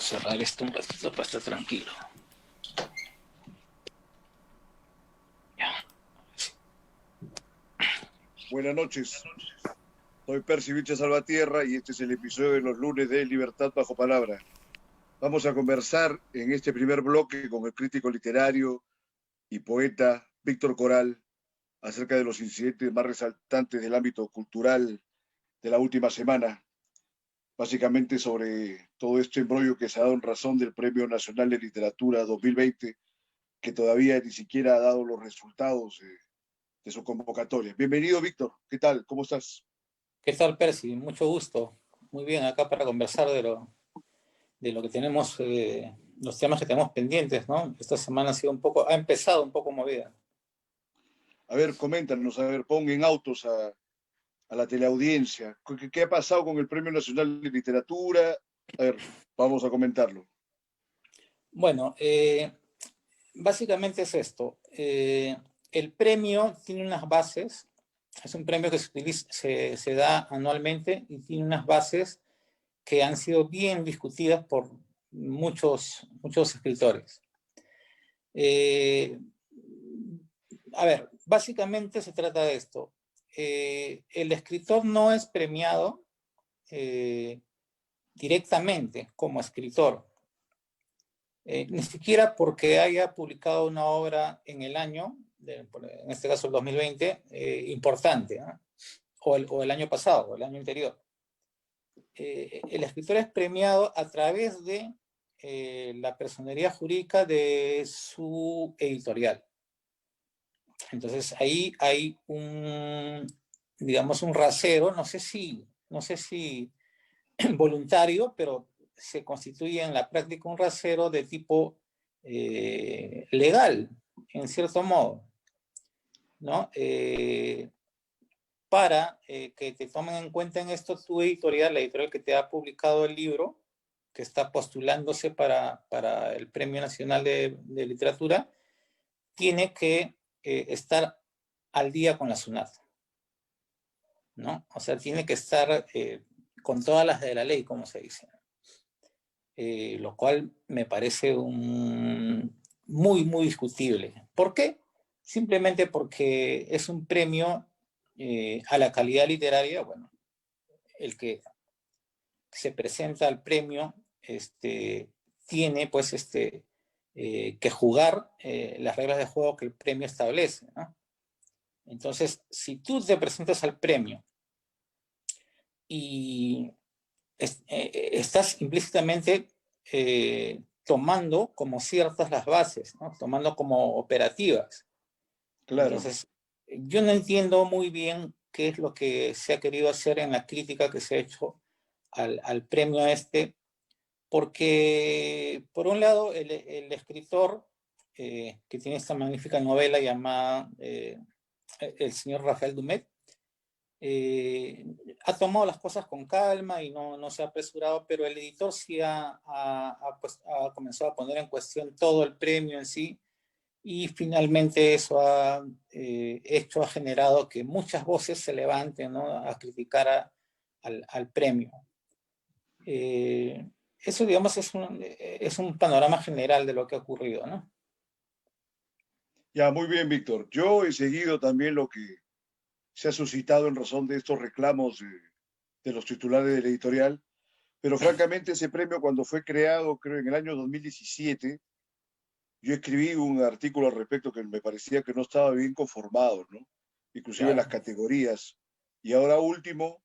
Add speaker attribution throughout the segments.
Speaker 1: cerrar esto un ratito para estar tranquilo. Ya. Sí.
Speaker 2: Buenas noches, soy Percy Vilche Salvatierra y este es el episodio de los lunes de Libertad bajo palabra. Vamos a conversar en este primer bloque con el crítico literario y poeta Víctor Coral acerca de los incidentes más resaltantes del ámbito cultural de la última semana, básicamente sobre todo este embrollo que se ha dado en razón del Premio Nacional de Literatura 2020, que todavía ni siquiera ha dado los resultados de su convocatoria. Bienvenido, Víctor. ¿Qué tal? ¿Cómo estás?
Speaker 1: ¿Qué tal, Percy? Mucho gusto. Muy bien, acá para conversar de lo que tenemos, los temas que tenemos pendientes, ¿no? Esta semana ha sido ha empezado un poco movida.
Speaker 2: A ver, coméntanos, a ver, pon en autos a la teleaudiencia. ¿Qué ha pasado con el Premio Nacional de Literatura? A ver, vamos a comentarlo.
Speaker 1: Bueno, básicamente es esto. El premio tiene unas bases, es un premio que se da anualmente y tiene unas bases que han sido bien discutidas por muchos escritores. Eh, a ver, básicamente se trata de esto. El escritor no es premiado eh, directamente como escritor, ni siquiera porque haya publicado una obra en el año, en este caso el 2020, importante, ¿no? O el año pasado, o el año anterior. El escritor es premiado a través de la personería jurídica de su editorial. Entonces ahí hay digamos, un rasero, no sé si voluntario, pero se constituye en la práctica un rasero de tipo legal, en cierto modo, ¿no? Para que te tomen en cuenta en esto tu editorial, la editorial que te ha publicado el libro, que está postulándose para el Premio Nacional de Literatura, tiene que estar al día con la SUNAT, ¿no? O sea, tiene que estar con todas las de la ley, como se dice. Lo cual me parece muy discutible. ¿Por qué? Simplemente porque es un premio a la calidad literaria. Bueno, el que se presenta al premio tiene pues que jugar las reglas de juego que el premio establece, ¿no? Entonces, si tú te presentas al premio y estás implícitamente tomando como ciertas las bases, ¿no? Tomando como operativas.
Speaker 2: Claro.
Speaker 1: Entonces, yo no entiendo muy bien qué es lo que se ha querido hacer en la crítica que se ha hecho al premio porque por un lado el escritor que tiene esta magnífica novela llamada El señor Rafael Dumet, eh, ha tomado las cosas con calma y no se ha apresurado, pero el editor sí ha comenzado a poner en cuestión todo el premio en sí, y finalmente eso ha generado que muchas voces se levanten, ¿no? A criticar al premio. Eso, digamos, es un panorama general de lo que ha ocurrido, ¿no?
Speaker 2: Ya, muy bien, Víctor. Yo he seguido también lo que se ha suscitado en razón de estos reclamos de los titulares del editorial, pero francamente ese premio cuando fue creado, creo en el año 2017, yo escribí un artículo al respecto que me parecía que no estaba bien conformado, ¿no? Inclusive en las
Speaker 1: Claro.
Speaker 2: categorías. Y ahora último,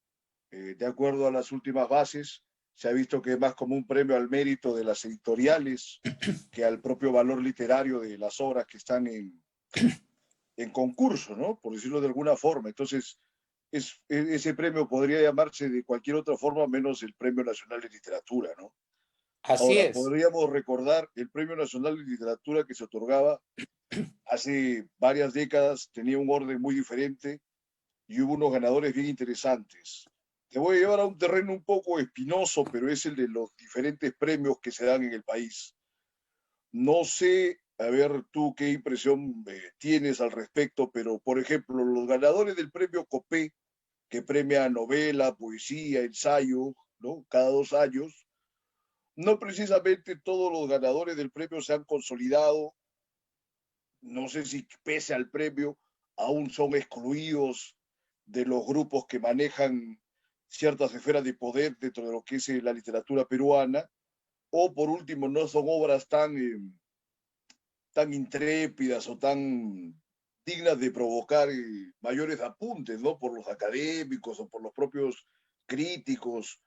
Speaker 2: de acuerdo a las últimas bases, se ha visto que es más como un premio al mérito de las editoriales que al propio valor literario de las obras que están en concurso, ¿no? Por decirlo de alguna forma. Entonces, ese premio podría llamarse de cualquier otra forma menos el Premio Nacional de Literatura, ¿no?
Speaker 1: Así
Speaker 2: Ahora,
Speaker 1: es.
Speaker 2: podríamos recordar el Premio Nacional de Literatura que se otorgaba hace varias décadas, tenía un orden muy diferente y hubo unos ganadores bien interesantes. Te voy a llevar a un terreno un poco espinoso, pero es el de los diferentes premios que se dan en el país. No sé, a ver tú qué impresión tienes al respecto, pero por ejemplo, los ganadores del premio COPE, que premia novela, poesía, ensayo, ¿no? Cada 2 años, No precisamente todos los ganadores del premio se han consolidado. No sé si pese al premio aún son excluidos de los grupos que manejan ciertas esferas de poder dentro de lo que es la literatura peruana, o por último no son obras tan intrépidas o tan dignas de provocar mayores apuntes, ¿no? Por los académicos o por los propios críticos.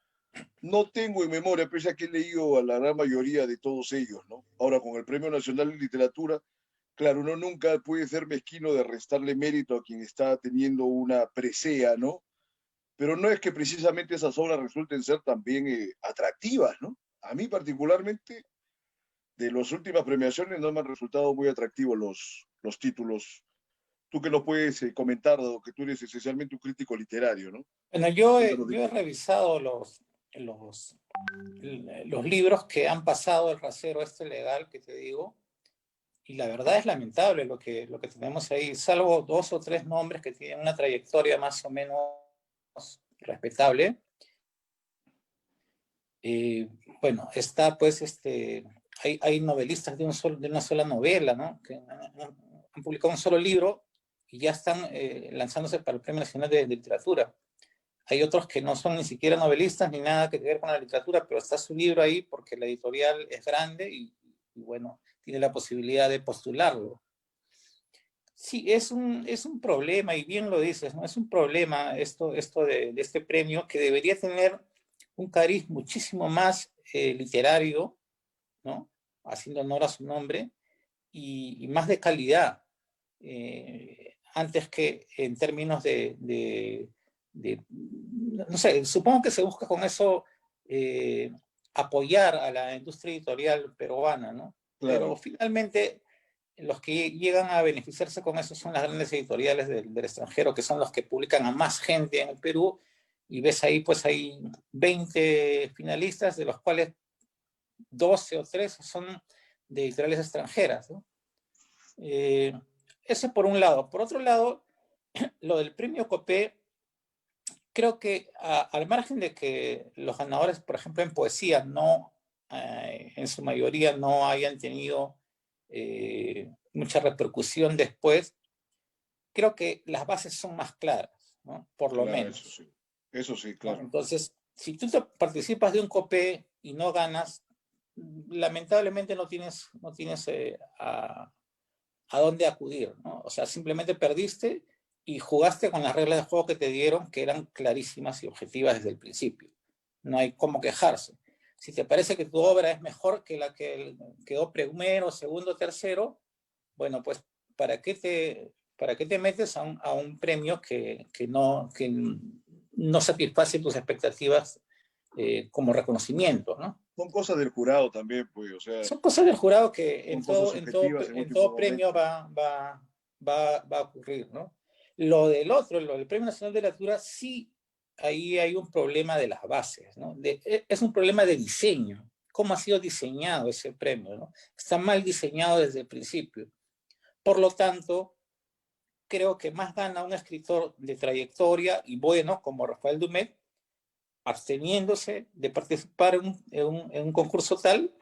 Speaker 2: No tengo en memoria, pese a que he leído a la gran mayoría de todos ellos, ¿no? Ahora, con el Premio Nacional de Literatura, claro, uno nunca puede ser mezquino de restarle mérito a quien está teniendo una presea, ¿no? Pero no es que precisamente esas obras resulten ser también atractivas, ¿no? A mí particularmente, de las últimas premiaciones, no me han resultado muy atractivos los títulos. Tú que nos puedes comentar, dado que tú eres esencialmente un crítico literario, ¿no?
Speaker 1: Bueno,
Speaker 2: Cuéntanos de
Speaker 1: yo he
Speaker 2: qué.
Speaker 1: revisado los, los libros que han pasado el rasero este legal que te digo, y la verdad es lamentable lo que tenemos ahí, salvo dos o tres nombres que tienen una trayectoria más o menos respetable. Eh, bueno, está pues, hay novelistas de una sola novela, ¿no? Que han publicado un solo libro y ya están lanzándose para el Premio Nacional de Literatura. Hay otros que no son ni siquiera novelistas ni nada que ver con la literatura, pero está su libro ahí porque la editorial es grande y bueno, tiene la posibilidad de postularlo. Sí, es un problema, y bien lo dices, ¿no? Es un problema esto de este premio que debería tener un cariz muchísimo más literario, ¿no? Haciendo honor a su nombre, y más de calidad, antes que en términos no sé, supongo que se busca con eso apoyar a la industria editorial peruana, ¿no? Pero
Speaker 2: Claro,
Speaker 1: finalmente los que llegan a beneficiarse con eso son las grandes editoriales del extranjero, que son los que publican a más gente en el Perú, y ves ahí, pues hay 20 finalistas, de los cuales 12 o 13 son de editoriales extranjeras, ¿no? Eh, Eso por un lado. Por otro lado, lo del premio Copé, creo que al margen de que los ganadores, por ejemplo, en poesía, no, en su mayoría no hayan tenido mucha repercusión después, creo que las bases son más claras, ¿no? Por lo
Speaker 2: claro,
Speaker 1: menos,
Speaker 2: eso sí,
Speaker 1: ¿no?
Speaker 2: claro.
Speaker 1: Entonces, si tú participas de un COPE y no ganas, lamentablemente no tienes a dónde acudir, ¿no? O sea, simplemente perdiste y jugaste con las reglas de juego que te dieron, que eran clarísimas y objetivas desde el principio. No hay cómo quejarse. Si te parece que tu obra es mejor que la que quedó primero, segundo, tercero, bueno, pues ¿para qué te metes a un premio que no satisface tus expectativas como reconocimiento, ¿no?
Speaker 2: Son cosas del jurado también, pues, o sea,
Speaker 1: Son cosas del jurado que
Speaker 2: son cosas subjetivas en
Speaker 1: en
Speaker 2: último
Speaker 1: todo premio
Speaker 2: momento.
Speaker 1: va a ocurrir, ¿no? Lo del otro, lo del Premio Nacional de Literatura, sí, ahí hay un problema de las bases, ¿no? Es un problema de diseño. ¿Cómo ha sido diseñado ese premio, ¿no? Está mal diseñado desde el principio. Por lo tanto, creo que más gana un escritor de trayectoria y bueno, como Rafael Dumet, absteniéndose de participar en un concurso tal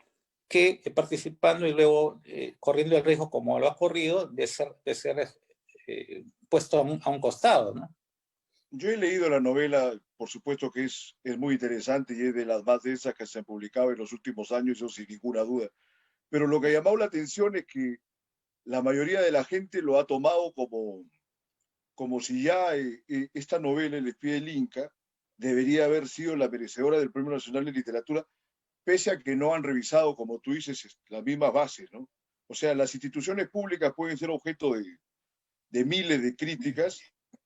Speaker 1: que participando y luego corriendo el riesgo, como lo ha corrido, de ser puesto a un costado, ¿no?
Speaker 2: Yo he leído la novela, por supuesto que es muy interesante y es de las más densas que se han publicado en los últimos años, eso sin ninguna duda. Pero lo que ha llamado la atención es que la mayoría de la gente lo ha tomado como si ya esta novela, El espía del Inca, debería haber sido la merecedora del Premio Nacional de Literatura, pese a que no han revisado, como tú dices, las mismas bases, ¿no? O sea, las instituciones públicas pueden ser objeto de miles de críticas,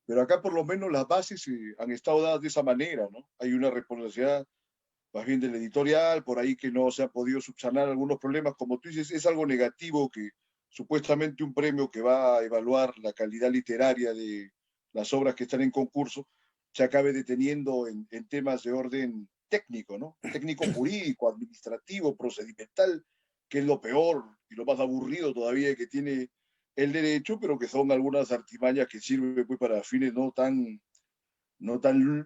Speaker 2: pero acá por lo menos las bases han estado dadas de esa manera, ¿no? Hay una responsabilidad más bien del editorial, por ahí que no se ha podido subsanar algunos problemas, como tú dices, es algo negativo que supuestamente un premio que va a evaluar la calidad literaria de las obras que están en concurso se acabe deteniendo en temas de orden técnico, ¿no? Técnico jurídico, administrativo, procedimental, que es lo peor y lo más aburrido todavía que tiene el derecho, pero que son algunas artimañas que sirven pues, para fines no tan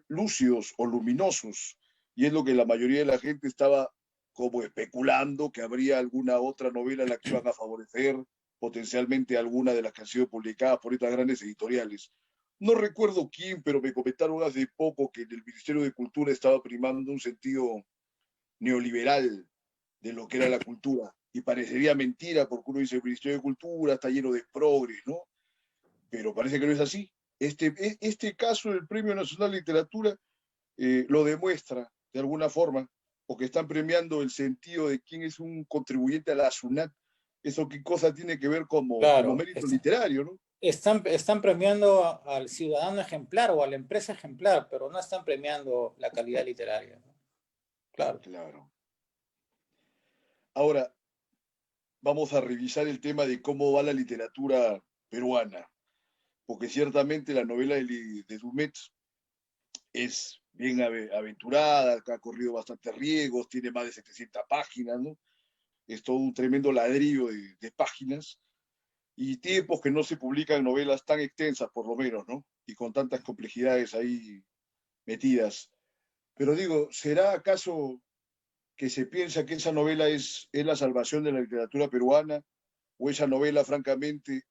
Speaker 2: lúcidos o luminosos. Y es lo que la mayoría de la gente estaba como especulando que habría alguna otra novela en la que iban a favorecer potencialmente alguna de las que han sido publicadas por estas grandes editoriales. No recuerdo quién, pero me comentaron hace poco que en el Ministerio de Cultura estaba primando un sentido neoliberal de lo que era la cultura. Y parecería mentira porque uno dice el Ministerio de Cultura está lleno de progres, ¿no? Pero parece que no es así. Este caso del Premio Nacional de Literatura lo demuestra de alguna forma, porque están premiando el sentido de quién es un contribuyente a la SUNAT. Eso qué cosa tiene que ver como
Speaker 1: Claro,
Speaker 2: mérito literario, ¿no?
Speaker 1: están premiando al ciudadano ejemplar o a la empresa ejemplar, pero no están premiando la calidad literaria, ¿no? Claro.
Speaker 2: Claro. Ahora, vamos a revisar el tema de cómo va la literatura peruana, porque ciertamente la novela de Dumet es bien aventurada, ha corrido bastantes riesgos, tiene más de 700 páginas, ¿no? Es todo un tremendo ladrillo de páginas y tiempos que no se publican novelas tan extensas, por lo menos, ¿no? Y con tantas complejidades ahí metidas. Pero digo, ¿será acaso que se piensa que esa novela es la salvación de la literatura peruana? ¿O esa novela, francamente,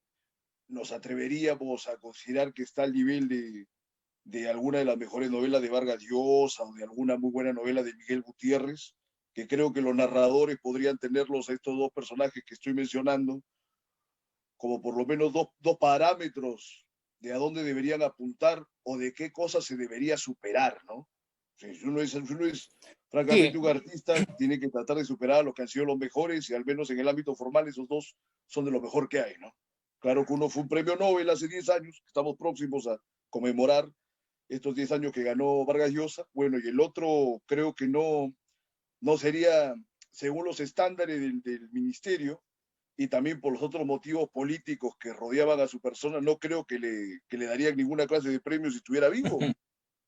Speaker 2: nos atreveríamos a considerar que está al nivel de alguna de las mejores novelas de Vargas Llosa o de alguna muy buena novela de Miguel Gutiérrez? Que creo que los narradores podrían tenerlos a estos dos personajes que estoy mencionando como por lo menos dos parámetros de a dónde deberían apuntar o de qué cosas se debería superar, ¿no? O sea, si uno es francamente
Speaker 1: Sí,
Speaker 2: un artista, tiene que tratar de superar a los que han sido los mejores y al menos en el ámbito formal esos dos son de lo mejor que hay, ¿no? Claro que uno fue un premio Nobel hace 10 años, estamos próximos a conmemorar estos 10 años que ganó Vargas Llosa, bueno, y el otro creo que no sería, según los estándares del ministerio, y también por los otros motivos políticos que rodeaban a su persona, no creo que le darían ninguna clase de premio si estuviera vivo.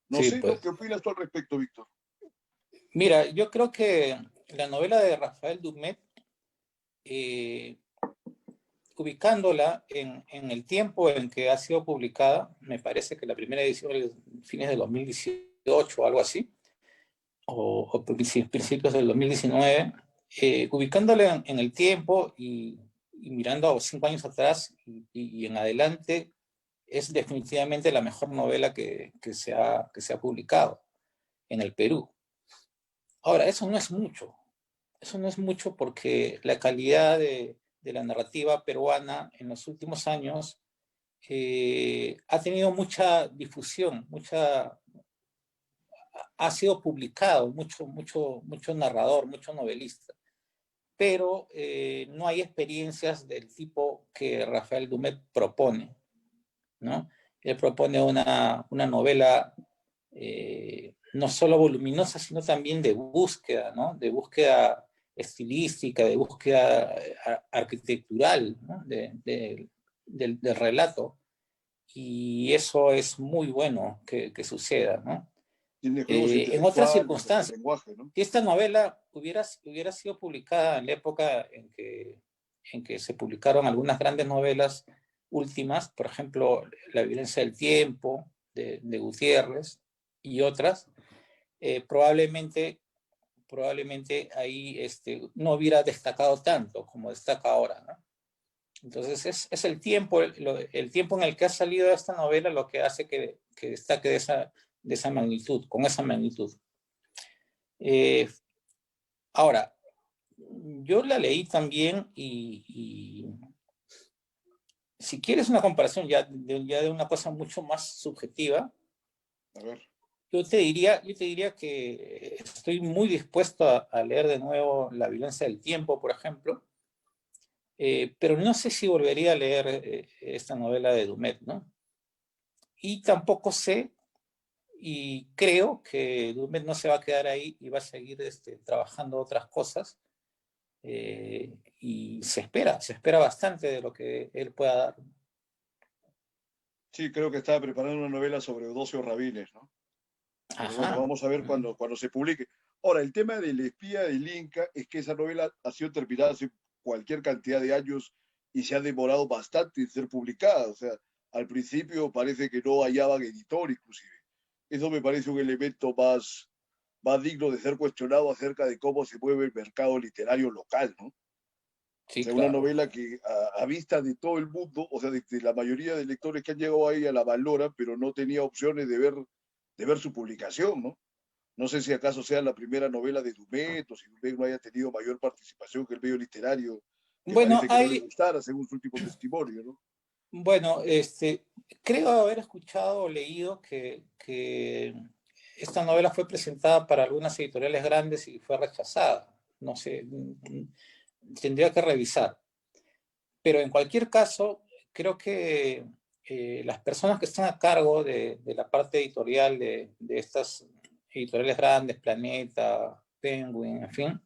Speaker 2: No
Speaker 1: sí,
Speaker 2: sé, ¿no?
Speaker 1: pues.
Speaker 2: ¿Qué opinas tú al respecto, Víctor?
Speaker 1: Mira, yo creo que la novela de Rafael Dumet, eh, ubicándola en el tiempo en que ha sido publicada, me parece que la primera edición es fines de 2018 o algo así, o principios del 2019, ubicándola en el tiempo y mirando a 5 años atrás y en adelante, es definitivamente la mejor novela que se ha publicado en el Perú. Ahora, eso no es mucho porque la calidad de la narrativa peruana en los últimos años ha tenido mucha difusión, ha sido publicado, mucho narrador, mucho novelista, pero no hay experiencias del tipo que Rafael Dumet propone, ¿no? Él propone una novela no solo voluminosa, sino también de búsqueda, ¿no? De búsqueda estilística, de búsqueda arquitectural, ¿no? Del relato. Y eso es muy bueno que suceda, ¿no?
Speaker 2: Tiene juegos
Speaker 1: En otras
Speaker 2: intelectuales en el
Speaker 1: circunstancias,
Speaker 2: lenguaje, ¿no?
Speaker 1: si esta novela hubiera sido publicada en la época en que se publicaron algunas grandes novelas últimas, por ejemplo, La violencia del tiempo, de Gutiérrez, y otras, probablemente ahí no hubiera destacado tanto como destaca ahora, ¿no? Entonces es el tiempo en el que ha salido esta novela lo que hace que destaque de esa magnitud, con esa magnitud. Eh, Ahora, yo la leí también y si quieres una comparación ya de una cosa mucho más subjetiva,
Speaker 2: A ver.
Speaker 1: yo te diría que estoy muy dispuesto a leer de nuevo La violencia del tiempo, por ejemplo, pero no sé si volvería a leer esta novela de Dumet, ¿no? Y tampoco sé y creo que Dumet no se va a quedar ahí y va a seguir trabajando otras cosas, y se espera bastante de lo que él pueda dar.
Speaker 2: Sí, creo que estaba preparando una novela sobre Eudosio Rabines, ¿no? Pero bueno,
Speaker 1: Ajá.
Speaker 2: vamos a ver cuando se publique. Ahora, el tema del espía del Inca es que esa novela ha sido terminada hace cualquier cantidad de años y se ha demorado bastante en ser publicada. O sea, al principio parece que no hallaban editor inclusive. Eso me parece un elemento más digno de ser cuestionado acerca de cómo se mueve el mercado literario local, ¿no?
Speaker 1: Sí,
Speaker 2: O sea, una
Speaker 1: claro.
Speaker 2: novela que a vista de todo el mundo, o sea, de la mayoría de lectores que han llegado ahí a la valora, pero no tenía opciones de ver su publicación, ¿no? No sé si acaso sea la primera novela de Dumet o si Dumet no haya tenido mayor participación que el medio literario, que
Speaker 1: Bueno,
Speaker 2: parece que no le gustara, según su último testimonio, ¿no?
Speaker 1: bueno, creo haber escuchado o leído que esta novela fue presentada para algunas editoriales grandes y fue rechazada. No sé, tendría que revisar. Pero en cualquier caso, creo que las personas que están a cargo de la parte editorial de estas editoriales grandes, Planeta, Penguin, en fin,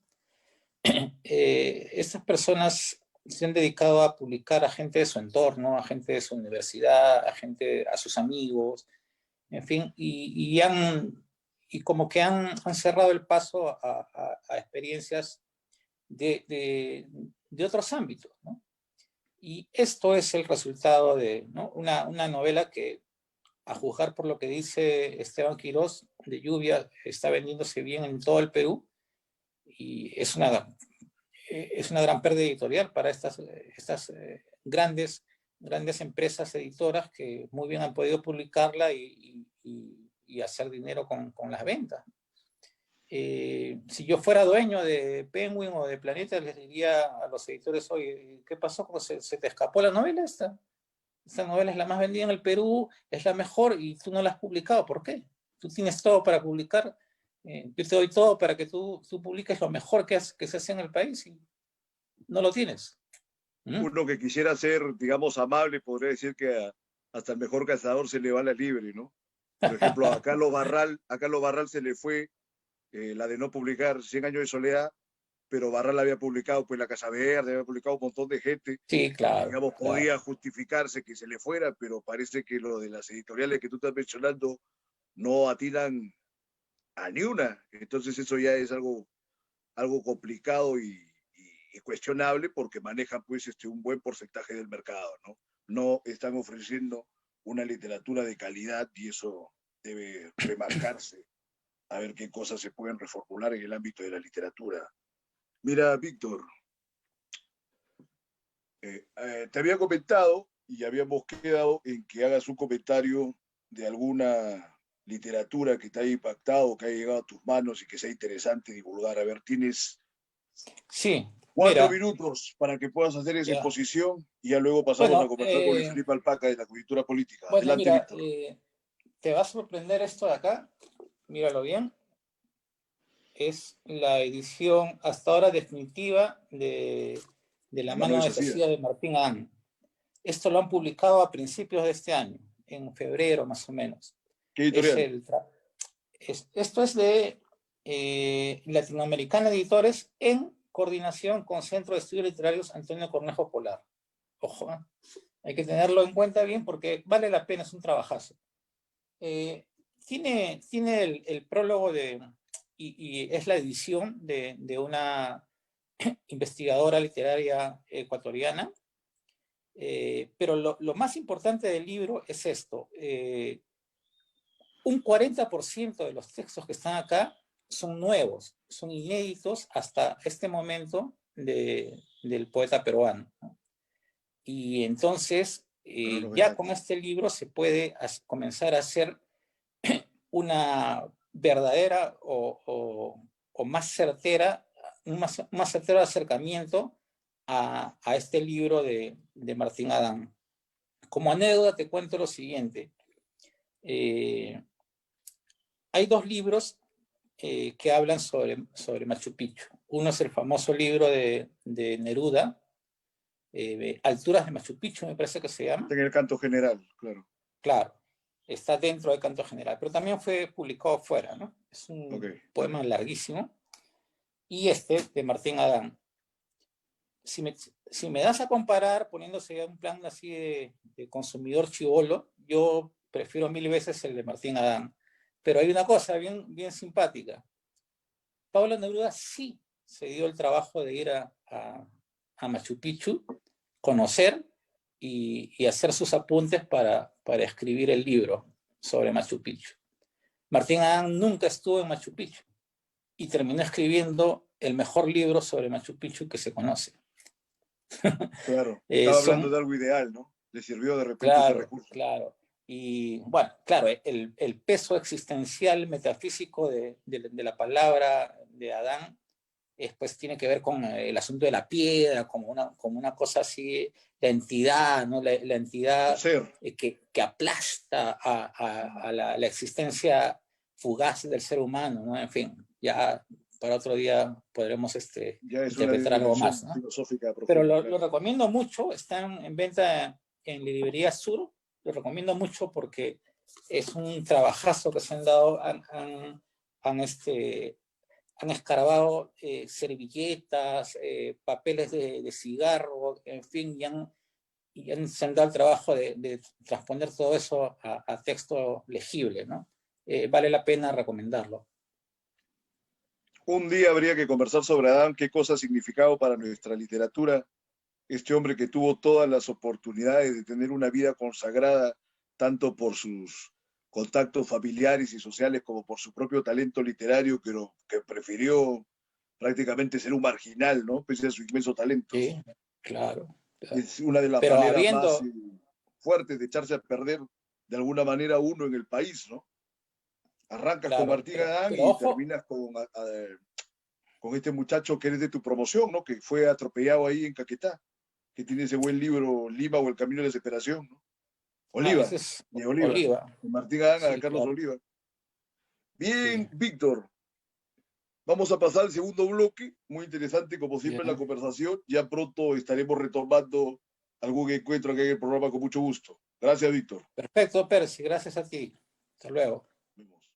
Speaker 1: estas personas se han dedicado a publicar a gente de su entorno, a gente de su universidad, a gente, a sus amigos, en fin, y como que han cerrado el paso a experiencias de otros ámbitos, ¿no? Y esto es el resultado de, ¿no? Una novela que, a juzgar por lo que dice Esteban Quirós, de Lluvia, está vendiéndose bien en todo el Perú y es una gran pérdida editorial para estas grandes empresas editoras que muy bien han podido publicarla y hacer dinero con las ventas. Si yo fuera dueño de Penguin o de Planeta, les diría a los editores, oye, ¿qué pasó? ¿Se te escapó la novela esta? Esta novela es la más vendida en el Perú, es la mejor y tú no la has publicado. ¿Por qué? Tú tienes todo para publicar. Yo te doy todo para que tú publiques lo mejor que se hace en el país y no lo tienes. ¿Mm?
Speaker 2: Uno que quisiera ser, digamos, amable, podría decir que hasta el mejor cazador se le va la libre, ¿no? Por ejemplo, a Carlos Barral se le fue la de no publicar 100 años de soledad, pero Barral había publicado pues La Casa Verde, había publicado un montón de gente,
Speaker 1: Sí, claro,
Speaker 2: digamos,
Speaker 1: claro.
Speaker 2: podía justificarse que se le fuera, pero parece que lo de las editoriales que tú estás mencionando no atinan a ni una. Entonces eso ya es algo complicado y cuestionable porque manejan pues un buen porcentaje del mercado, ¿no? No están ofreciendo una literatura de calidad y eso debe remarcarse a ver qué cosas se pueden reformular en el ámbito de la literatura. Mira, Víctor, te había comentado y habíamos quedado en que hagas un comentario de alguna literatura que te haya impactado, que haya llegado a tus manos y que sea interesante divulgar. A ver, tienes
Speaker 1: Sí,
Speaker 2: 4 minutos para que puedas hacer esa
Speaker 1: ya.
Speaker 2: exposición y ya luego pasamos a
Speaker 1: Bueno,
Speaker 2: conversar con Luis Felipe Alpaca de la coyuntura política.
Speaker 1: bueno,
Speaker 2: Adelante,
Speaker 1: mira,
Speaker 2: Víctor.
Speaker 1: te va a sorprender esto de acá. Míralo bien. Es la edición hasta ahora definitiva de La
Speaker 2: La mano
Speaker 1: mano
Speaker 2: deshacida.
Speaker 1: deshacida de Martín Adán. Esto lo han publicado a principios de este año, en febrero más o menos.
Speaker 2: ¿Qué
Speaker 1: Es
Speaker 2: editorial?
Speaker 1: esto es de Latinoamericana Editores en coordinación con Centro de Estudios Literarios Antonio Cornejo Polar. Ojo, ¿eh? Hay que tenerlo en cuenta bien porque vale la pena, es un trabajazo. Tiene el prólogo y es la edición de una investigadora literaria ecuatoriana, pero lo más importante del libro es esto. Un 40% de los textos que están acá son nuevos, son inéditos hasta este momento del poeta peruano, ¿no? Y entonces,
Speaker 2: Una
Speaker 1: ya
Speaker 2: novedad.
Speaker 1: con este libro se puede comenzar a hacer una verdadera o más certera, más certero acercamiento a este libro de Martín Adán. Como anécdota te cuento lo siguiente. Hay dos libros que hablan sobre Machu Picchu. Uno es el famoso libro de Neruda, Alturas de Machu Picchu, me parece que se llama.
Speaker 2: Está en el canto general, claro.
Speaker 1: Claro, está dentro del Canto General, pero también fue publicado fuera, ¿no? Es
Speaker 2: Ok.
Speaker 1: un poema larguísimo. Y este de Martín Adán. Si me das a comparar, poniéndose un plan así de consumidor chivolo, yo prefiero 1000 veces el de Martín Adán. Pero hay una cosa bien simpática. Pablo Neruda sí se dio el trabajo de ir a Machu Picchu, conocer y hacer sus apuntes para escribir el libro sobre Machu Picchu. Martín Adán nunca estuvo en Machu Picchu. y terminó escribiendo el mejor libro sobre Machu Picchu que se conoce.
Speaker 2: Claro, estaba hablando
Speaker 1: Son,
Speaker 2: de algo ideal, ¿no? Le sirvió de repente ese
Speaker 1: claro,
Speaker 2: recurso.
Speaker 1: claro. Y bueno, claro, el peso existencial, metafísico de la palabra de Adán pues tiene que ver con el asunto de la piedra, como una cosa así, la entidad, ¿no? La
Speaker 2: El
Speaker 1: entidad
Speaker 2: ser.
Speaker 1: que aplasta a la existencia fugaz del ser humano, ¿no? En fin, ya para otro día podremos
Speaker 2: Ya es una
Speaker 1: interpretar algo más,
Speaker 2: dimensión
Speaker 1: ¿no?
Speaker 2: filosófica
Speaker 1: Pero
Speaker 2: profunda.
Speaker 1: lo recomiendo mucho, están en venta en Librería Sur, lo recomiendo mucho porque es un trabajazo que se han dado, han escarbado servilletas, papeles de cigarro, en fin, se han dado el trabajo de transponer todo eso a texto legible, ¿no? Vale la pena recomendarlo.
Speaker 2: Un día habría que conversar sobre Adán, qué cosa ha significado para nuestra literatura este hombre que tuvo todas las oportunidades de tener una vida consagrada, tanto por sus contactos familiares y sociales como por su propio talento literario, que prefirió prácticamente ser un marginal, ¿no? Pese a su inmenso talento.
Speaker 1: Sí, claro, claro.
Speaker 2: Es una de las
Speaker 1: Pero
Speaker 2: maneras más fuertes de echarse a perder de alguna manera uno en el país, ¿no? Arrancas con
Speaker 1: claro,
Speaker 2: Martín Adán
Speaker 1: pero
Speaker 2: y
Speaker 1: ojo,
Speaker 2: terminas con este muchacho que eres de tu promoción, ¿no? Que fue atropellado ahí en Caquetá, que tiene ese buen libro Lima o El Camino de la Desesperación, ¿no? Oliva,
Speaker 1: ese es
Speaker 2: de Oliva,
Speaker 1: Oliva,
Speaker 2: de Martín Adán a
Speaker 1: sí,
Speaker 2: Carlos
Speaker 1: claro,
Speaker 2: Oliva.
Speaker 1: sí,
Speaker 2: Bien, Víctor, vamos a pasar al segundo bloque, muy interesante como siempre la
Speaker 1: bien.
Speaker 2: conversación, ya pronto estaremos retomando algún encuentro aquí en el programa con mucho gusto. Gracias, Víctor.
Speaker 1: Perfecto, Percy, gracias a ti. Hasta luego.
Speaker 2: Nos vemos.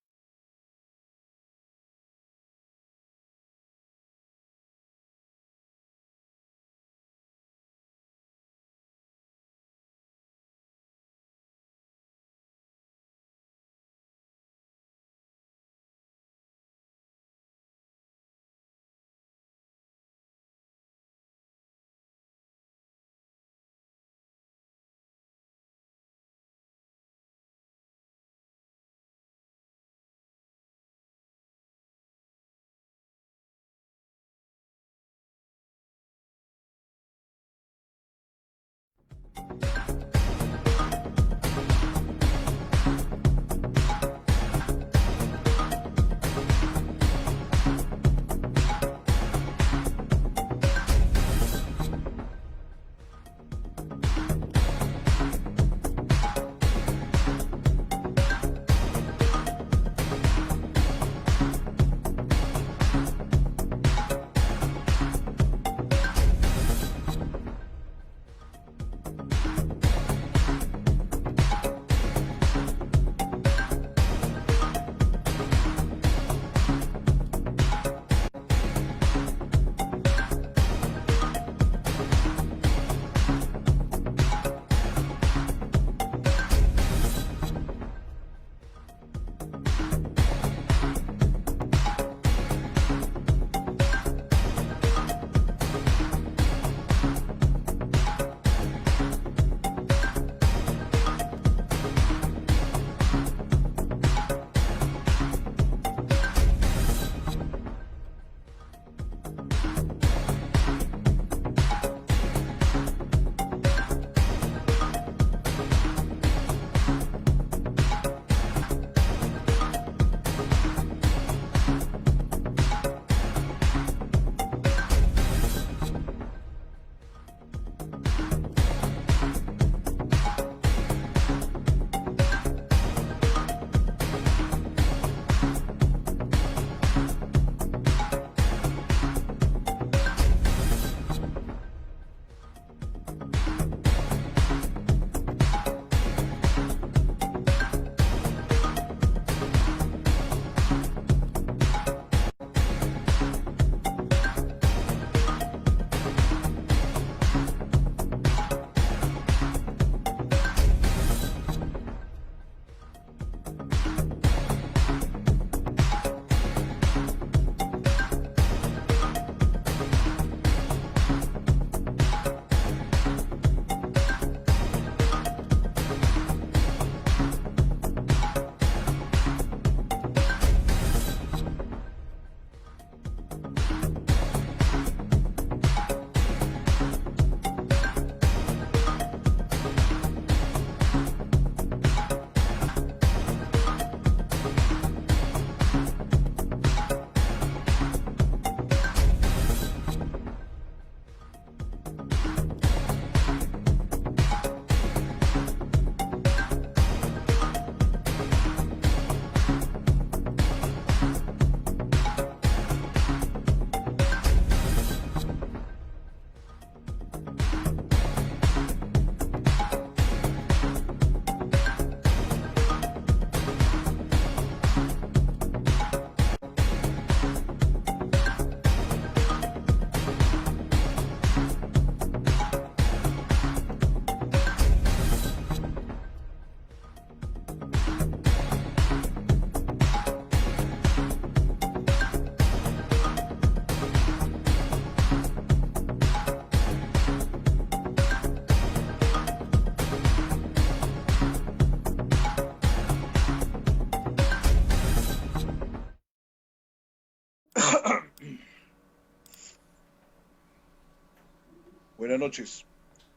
Speaker 2: Buenas noches.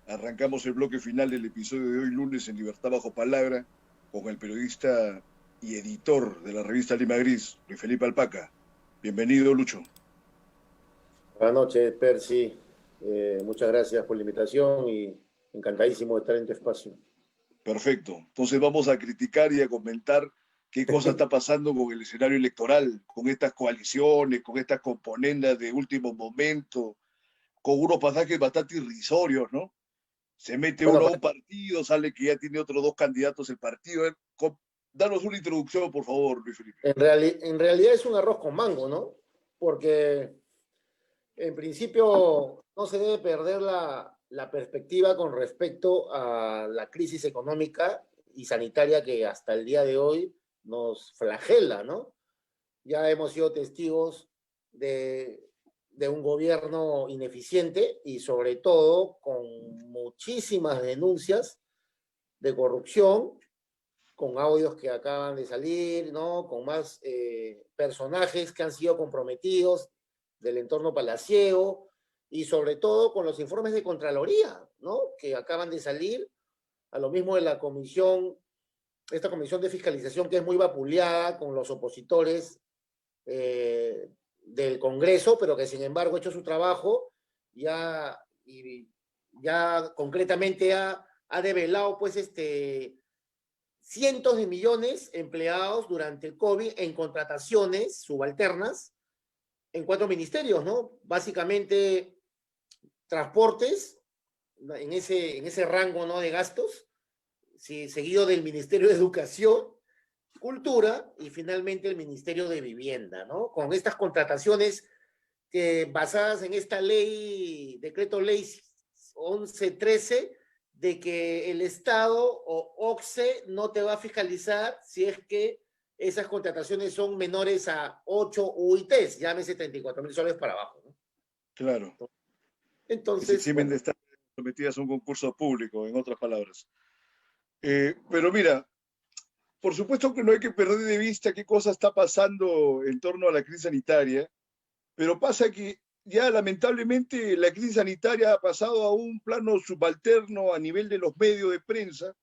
Speaker 2: Arrancamos el bloque final del episodio de hoy lunes en Libertad Bajo Palabra con el periodista y editor de la revista Lima Gris, Luis Felipe Alpaca. Bienvenido, Lucho.
Speaker 3: Buenas noches, Percy. Muchas gracias por la invitación y encantadísimo de estar en tu espacio.
Speaker 2: Perfecto. Entonces vamos a criticar y a comentar qué cosa está pasando con el escenario electoral, con estas coaliciones, con estas componendas de último momento, con unos pasajes bastante irrisorios, ¿no? Se mete uno a un partido, sale que ya tiene otros dos candidatos el partido. Danos una introducción, por favor, Luis Felipe.
Speaker 3: En realidad es un arroz con mango, ¿no? Porque en principio no se debe perder la perspectiva con respecto a la crisis económica y sanitaria que hasta el día de hoy nos flagela, ¿no? Ya hemos sido testigos de un gobierno ineficiente y sobre todo con muchísimas denuncias de corrupción, con audios que acaban de salir, ¿no? Con más personajes que han sido comprometidos del entorno palaciego y sobre todo con los informes de Contraloría, ¿no? Que acaban de salir, a lo mismo de la comisión, esta comisión de fiscalización que es muy vapuleada con los opositores del Congreso, pero que sin embargo ha hecho su trabajo ya concretamente ha develado pues cientos de millones empleados durante el COVID en contrataciones subalternas en 4 ministerios, ¿no? Básicamente transportes en ese rango, ¿no? De gastos, sí, seguido del Ministerio de Educación, Cultura y finalmente el Ministerio de Vivienda, ¿no? Con estas contrataciones que basadas en esta ley, decreto ley 1113, de que el Estado o OCSE no te va a fiscalizar si es que esas contrataciones son menores a 8 UITs, llámese 34,000 soles para abajo, ¿no?
Speaker 2: Claro.
Speaker 3: Entonces,
Speaker 2: que se eximen de estar sometidas a un concurso público, en otras palabras. Pero mira, por supuesto que no hay que perder de vista qué cosa está pasando en torno a la crisis sanitaria, pero pasa que ya lamentablemente la crisis sanitaria ha pasado a un plano subalterno a nivel de los medios de prensa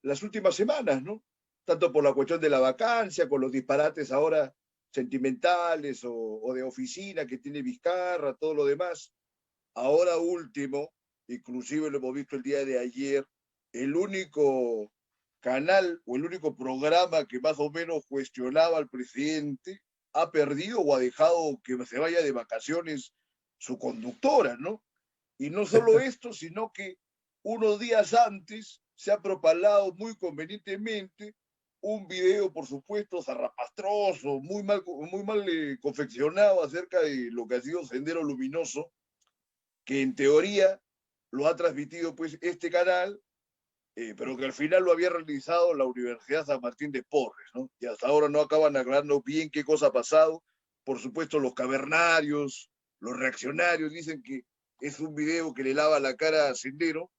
Speaker 2: las últimas semanas, ¿no? Tanto por la cuestión de la vacancia, con los disparates ahora sentimentales o de oficina que tiene Vizcarra, todo lo demás. Ahora último, inclusive lo hemos visto el día de ayer, el único canal o el único programa que más o menos cuestionaba al presidente ha perdido o ha dejado que se vaya de vacaciones su conductora, ¿no? Y no solo esto, sino que unos días antes se ha propalado muy convenientemente un video, por supuesto, zarrapastroso, muy mal confeccionado acerca de lo que ha sido Sendero Luminoso, que en teoría lo ha transmitido pues este canal, pero que al final lo había realizado la Universidad San Martín de Porres, ¿no? Y hasta ahora no acaban aclarando bien qué cosa ha pasado. Por supuesto, los cavernarios, los reaccionarios dicen que es un video que le lava la cara a Sendero.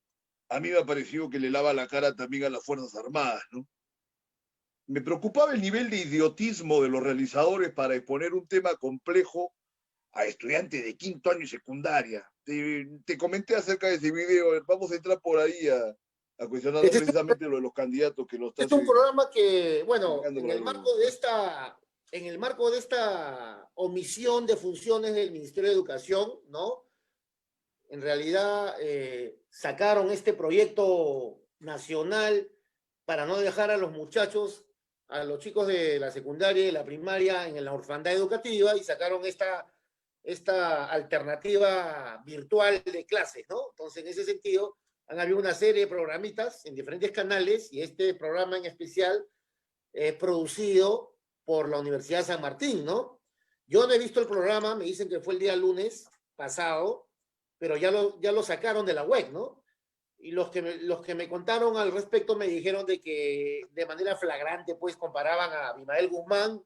Speaker 2: A mí me ha parecido que le lava la cara también a las Fuerzas Armadas, ¿no? Me preocupaba el nivel de idiotismo de los realizadores para exponer un tema complejo a estudiantes de 5º año y secundaria. Te comenté acerca de ese video, vamos a entrar por ahí a cuestionar precisamente lo de los candidatos que lo están.
Speaker 3: Es un programa que, bueno, en el marco de esta omisión de funciones del Ministerio de Educación, ¿no? En realidad sacaron este proyecto nacional para no dejar a los muchachos, a los chicos de la secundaria y la primaria en la orfandad educativa y sacaron esta alternativa virtual de clases, ¿no? Entonces, en ese sentido, han habido una serie de programitas en diferentes canales y este programa en especial es producido por la Universidad San Martín, ¿no? Yo no he visto el programa, me dicen que fue el día lunes pasado, pero ya lo sacaron de la web, ¿no? Y los que me contaron al respecto me dijeron de que de manera flagrante, pues, comparaban a Abimael Guzmán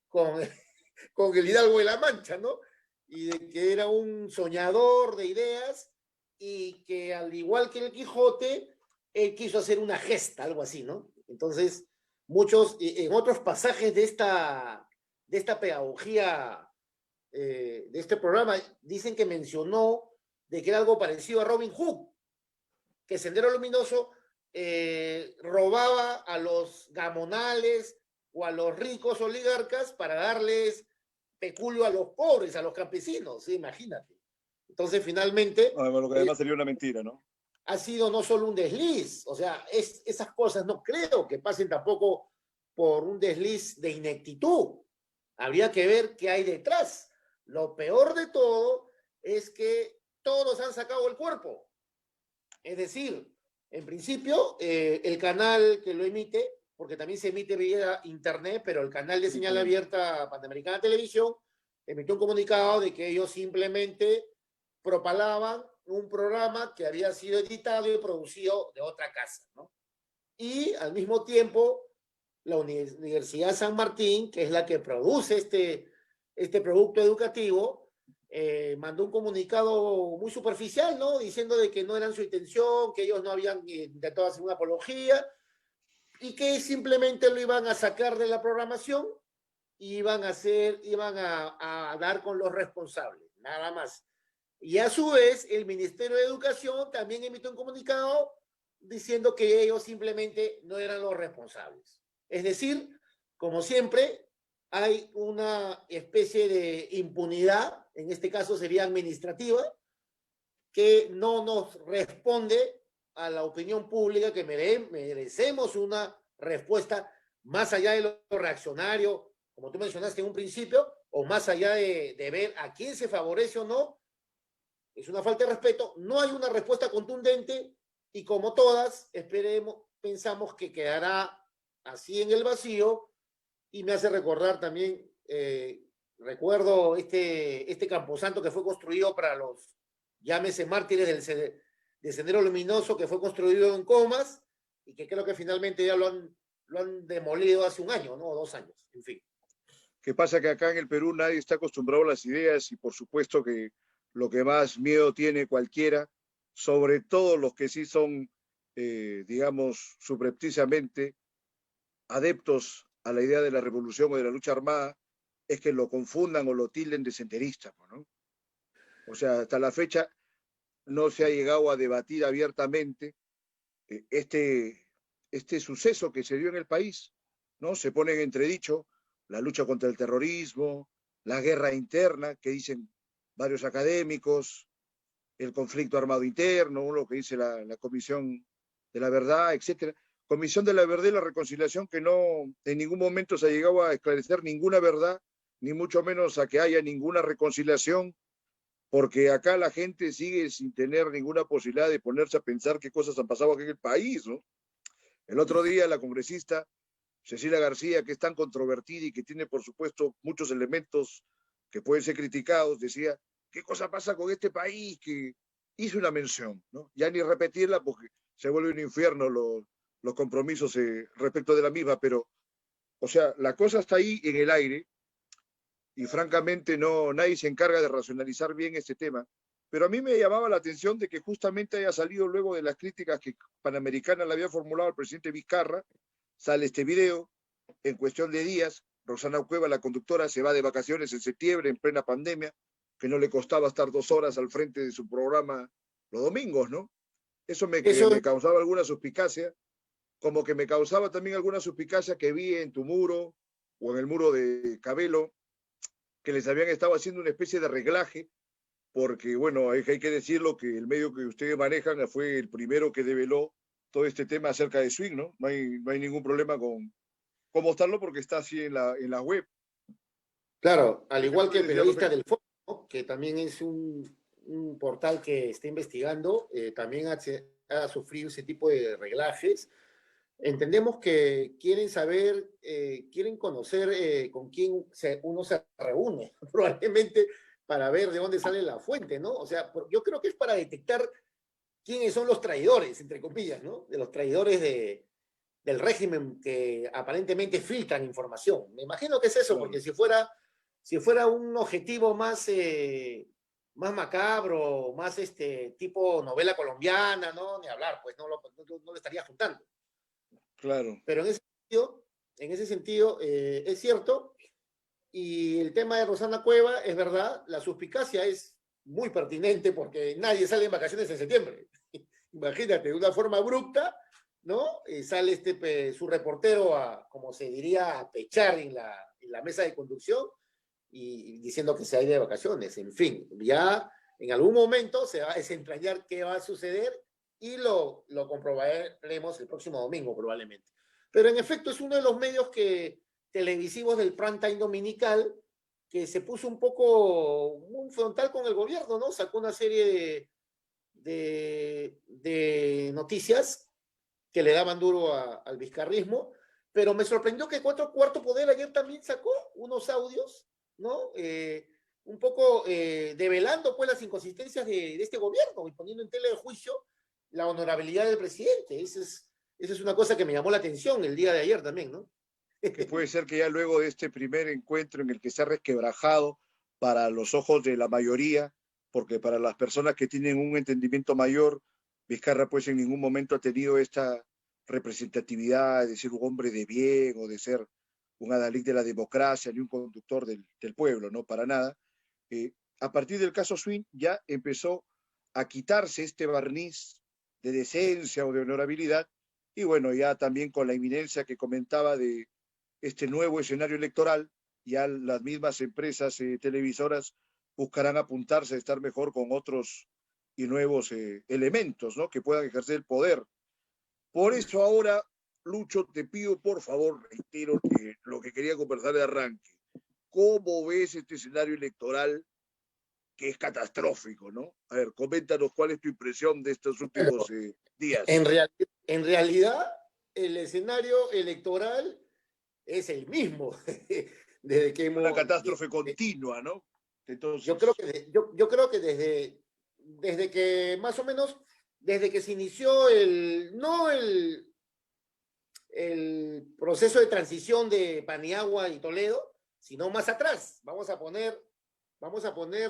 Speaker 3: con el Hidalgo de la Mancha, ¿no? Y de que era un soñador de ideas y que al igual que el Quijote, él quiso hacer una gesta, algo así, ¿no? Entonces, muchos, en otros pasajes de esta pedagogía de este programa, dicen que mencionó de que era algo parecido a Robin Hood, que Sendero Luminoso robaba a los gamonales o a los ricos oligarcas para darles peculio a los pobres, a los campesinos, ¿sí? Imagínate. Entonces, finalmente...
Speaker 2: Lo que además sería una mentira, ¿no?
Speaker 3: Ha sido no solo un desliz, o sea, esas cosas no creo que pasen tampoco por un desliz de ineptitud. Habría que ver qué hay detrás. Lo peor de todo es que todos han sacado el cuerpo. Es decir, en principio, el canal que lo emite, porque también se emite vía internet, pero el canal de señal abierta Panamericana Televisión emitió un comunicado de que ellos simplemente propalaban un programa que había sido editado y producido de otra casa, ¿no? Y al mismo tiempo, la Universidad San Martín, que es la que produce este producto educativo, mandó un comunicado muy superficial, ¿no? Diciendo de que no eran su intención, que ellos no habían intentado hacer una apología y que simplemente lo iban a sacar de la programación y iban a dar con los responsables, nada más. Y a su vez, el Ministerio de Educación también emitió un comunicado diciendo que ellos simplemente no eran los responsables. Es decir, como siempre, hay una especie de impunidad, en este caso sería administrativa, que no nos responde a la opinión pública, que merecemos una respuesta más allá de lo reaccionario, como tú mencionaste en un principio, o más allá de ver a quién se favorece o no. Es una falta de respeto, no hay una respuesta contundente y como todas, pensamos que quedará así en el vacío y me hace recordar también, recuerdo este camposanto que fue construido para los, llámese mártires del Sendero Luminoso, que fue construido en Comas y que creo que finalmente ya lo han demolido hace un año, ¿no? 2 años, en fin.
Speaker 2: ¿Qué pasa? Que acá en el Perú nadie está acostumbrado a las ideas y por supuesto que lo que más miedo tiene cualquiera, sobre todo los que sí son, digamos, subrepticiamente adeptos a la idea de la revolución o de la lucha armada, es que lo confundan o lo tilden de senderista, ¿no? O sea, hasta la fecha no se ha llegado a debatir abiertamente este suceso que se dio en el país, ¿no? Se pone en entredicho la lucha contra el terrorismo, la guerra interna, que dicen varios académicos, el conflicto armado interno, lo que dice la Comisión de la Verdad, etcétera. Comisión de la Verdad y la Reconciliación, que no en ningún momento se ha llegado a esclarecer ninguna verdad, ni mucho menos a que haya ninguna reconciliación, porque acá la gente sigue sin tener ninguna posibilidad de ponerse a pensar qué cosas han pasado aquí en el país, ¿no? El otro día la congresista Cecilia García, que es tan controvertida y que tiene, por supuesto, muchos elementos que pueden ser criticados, decía, ¿qué cosa pasa con este país? Que hizo una mención, ¿no? Ya ni repetirla porque se vuelve un infierno los compromisos respecto de la misma, pero, o sea, la cosa está ahí en el aire y francamente nadie se encarga de racionalizar bien este tema. Pero a mí me llamaba la atención de que justamente haya salido luego de las críticas que Panamericana le había formulado al presidente Vizcarra, sale este video, en cuestión de días, Rosana Cueva, la conductora, se va de vacaciones en septiembre, en plena pandemia, que no le costaba estar 2 horas al frente de su programa los domingos, ¿no? Eso me causaba alguna suspicacia, como que me causaba también alguna suspicacia que vi en tu muro o en el muro de Cabello, que les habían estado haciendo una especie de arreglaje, porque, bueno, hay que decirlo que el medio que ustedes manejan fue el primero que develó todo este tema acerca de Swing, ¿no? No hay ningún problema con mostrarlo porque está así en la web.
Speaker 3: Claro, al igual que el periodista del Foro, ¿no? Que también es un portal que está investigando, también ha sufrido ese tipo de reglajes. Entendemos que quieren saber, quieren conocer con quién uno se reúne, probablemente para ver de dónde sale la fuente, ¿no? O sea, yo creo que es para detectar quiénes son los traidores, entre comillas, ¿no? De los traidores del régimen que aparentemente filtran información. Me imagino que es eso, porque si fuera un objetivo más, más macabro, más tipo novela colombiana, ¿no? Ni hablar, pues no lo estaría juntando.
Speaker 2: Claro.
Speaker 3: Pero en ese sentido es cierto Y el tema de Rosana Cueva, es verdad, la suspicacia es muy pertinente porque nadie sale en vacaciones en septiembre. Imagínate, de una forma abrupta, ¿no? Sale su reportero como se diría, a pechar en la mesa de conducción y diciendo que se ha ido de vacaciones. En fin, ya en algún momento se va a desentrañar qué va a suceder y lo comprobaremos el próximo domingo probablemente. Pero en efecto es uno de los medios televisivos del prime time dominical que se puso un poco muy frontal con el gobierno, ¿no? Sacó una serie de noticias que le daban duro al vizcarrismo, pero me sorprendió que Cuarto Poder ayer también sacó unos audios, ¿no? Un poco develando pues las inconsistencias de este gobierno y poniendo en tela de juicio la honorabilidad del presidente. Esa es una cosa que me llamó la atención el día de ayer también, ¿no?
Speaker 2: Que puede ser que ya luego de este primer encuentro en el que se ha resquebrajado para los ojos de la mayoría, porque para las personas que tienen un entendimiento mayor, Vizcarra pues en ningún momento ha tenido esta representatividad de ser un hombre de bien o de ser un adalid de la democracia ni un conductor del pueblo, no, para nada. A partir del caso Swin ya empezó a quitarse este barniz de decencia o de honorabilidad y bueno, ya también con la inminencia que comentaba de este nuevo escenario electoral, ya las mismas empresas televisoras buscarán apuntarse a estar mejor con otros y nuevos elementos, ¿no? Que puedan ejercer el poder. Por eso ahora, Lucho, te pido por favor, reitero que lo que quería conversar de arranque, ¿cómo ves este escenario electoral que es catastrófico, ¿no? A ver, coméntanos cuál es tu impresión de estos últimos días.
Speaker 3: En realidad, el escenario electoral es el mismo. Desde que
Speaker 2: una catástrofe continua, ¿no? Entonces...
Speaker 3: Yo creo que desde que más o menos, desde que se inició no el proceso de transición de Paniagua y Toledo, sino más atrás. Vamos a poner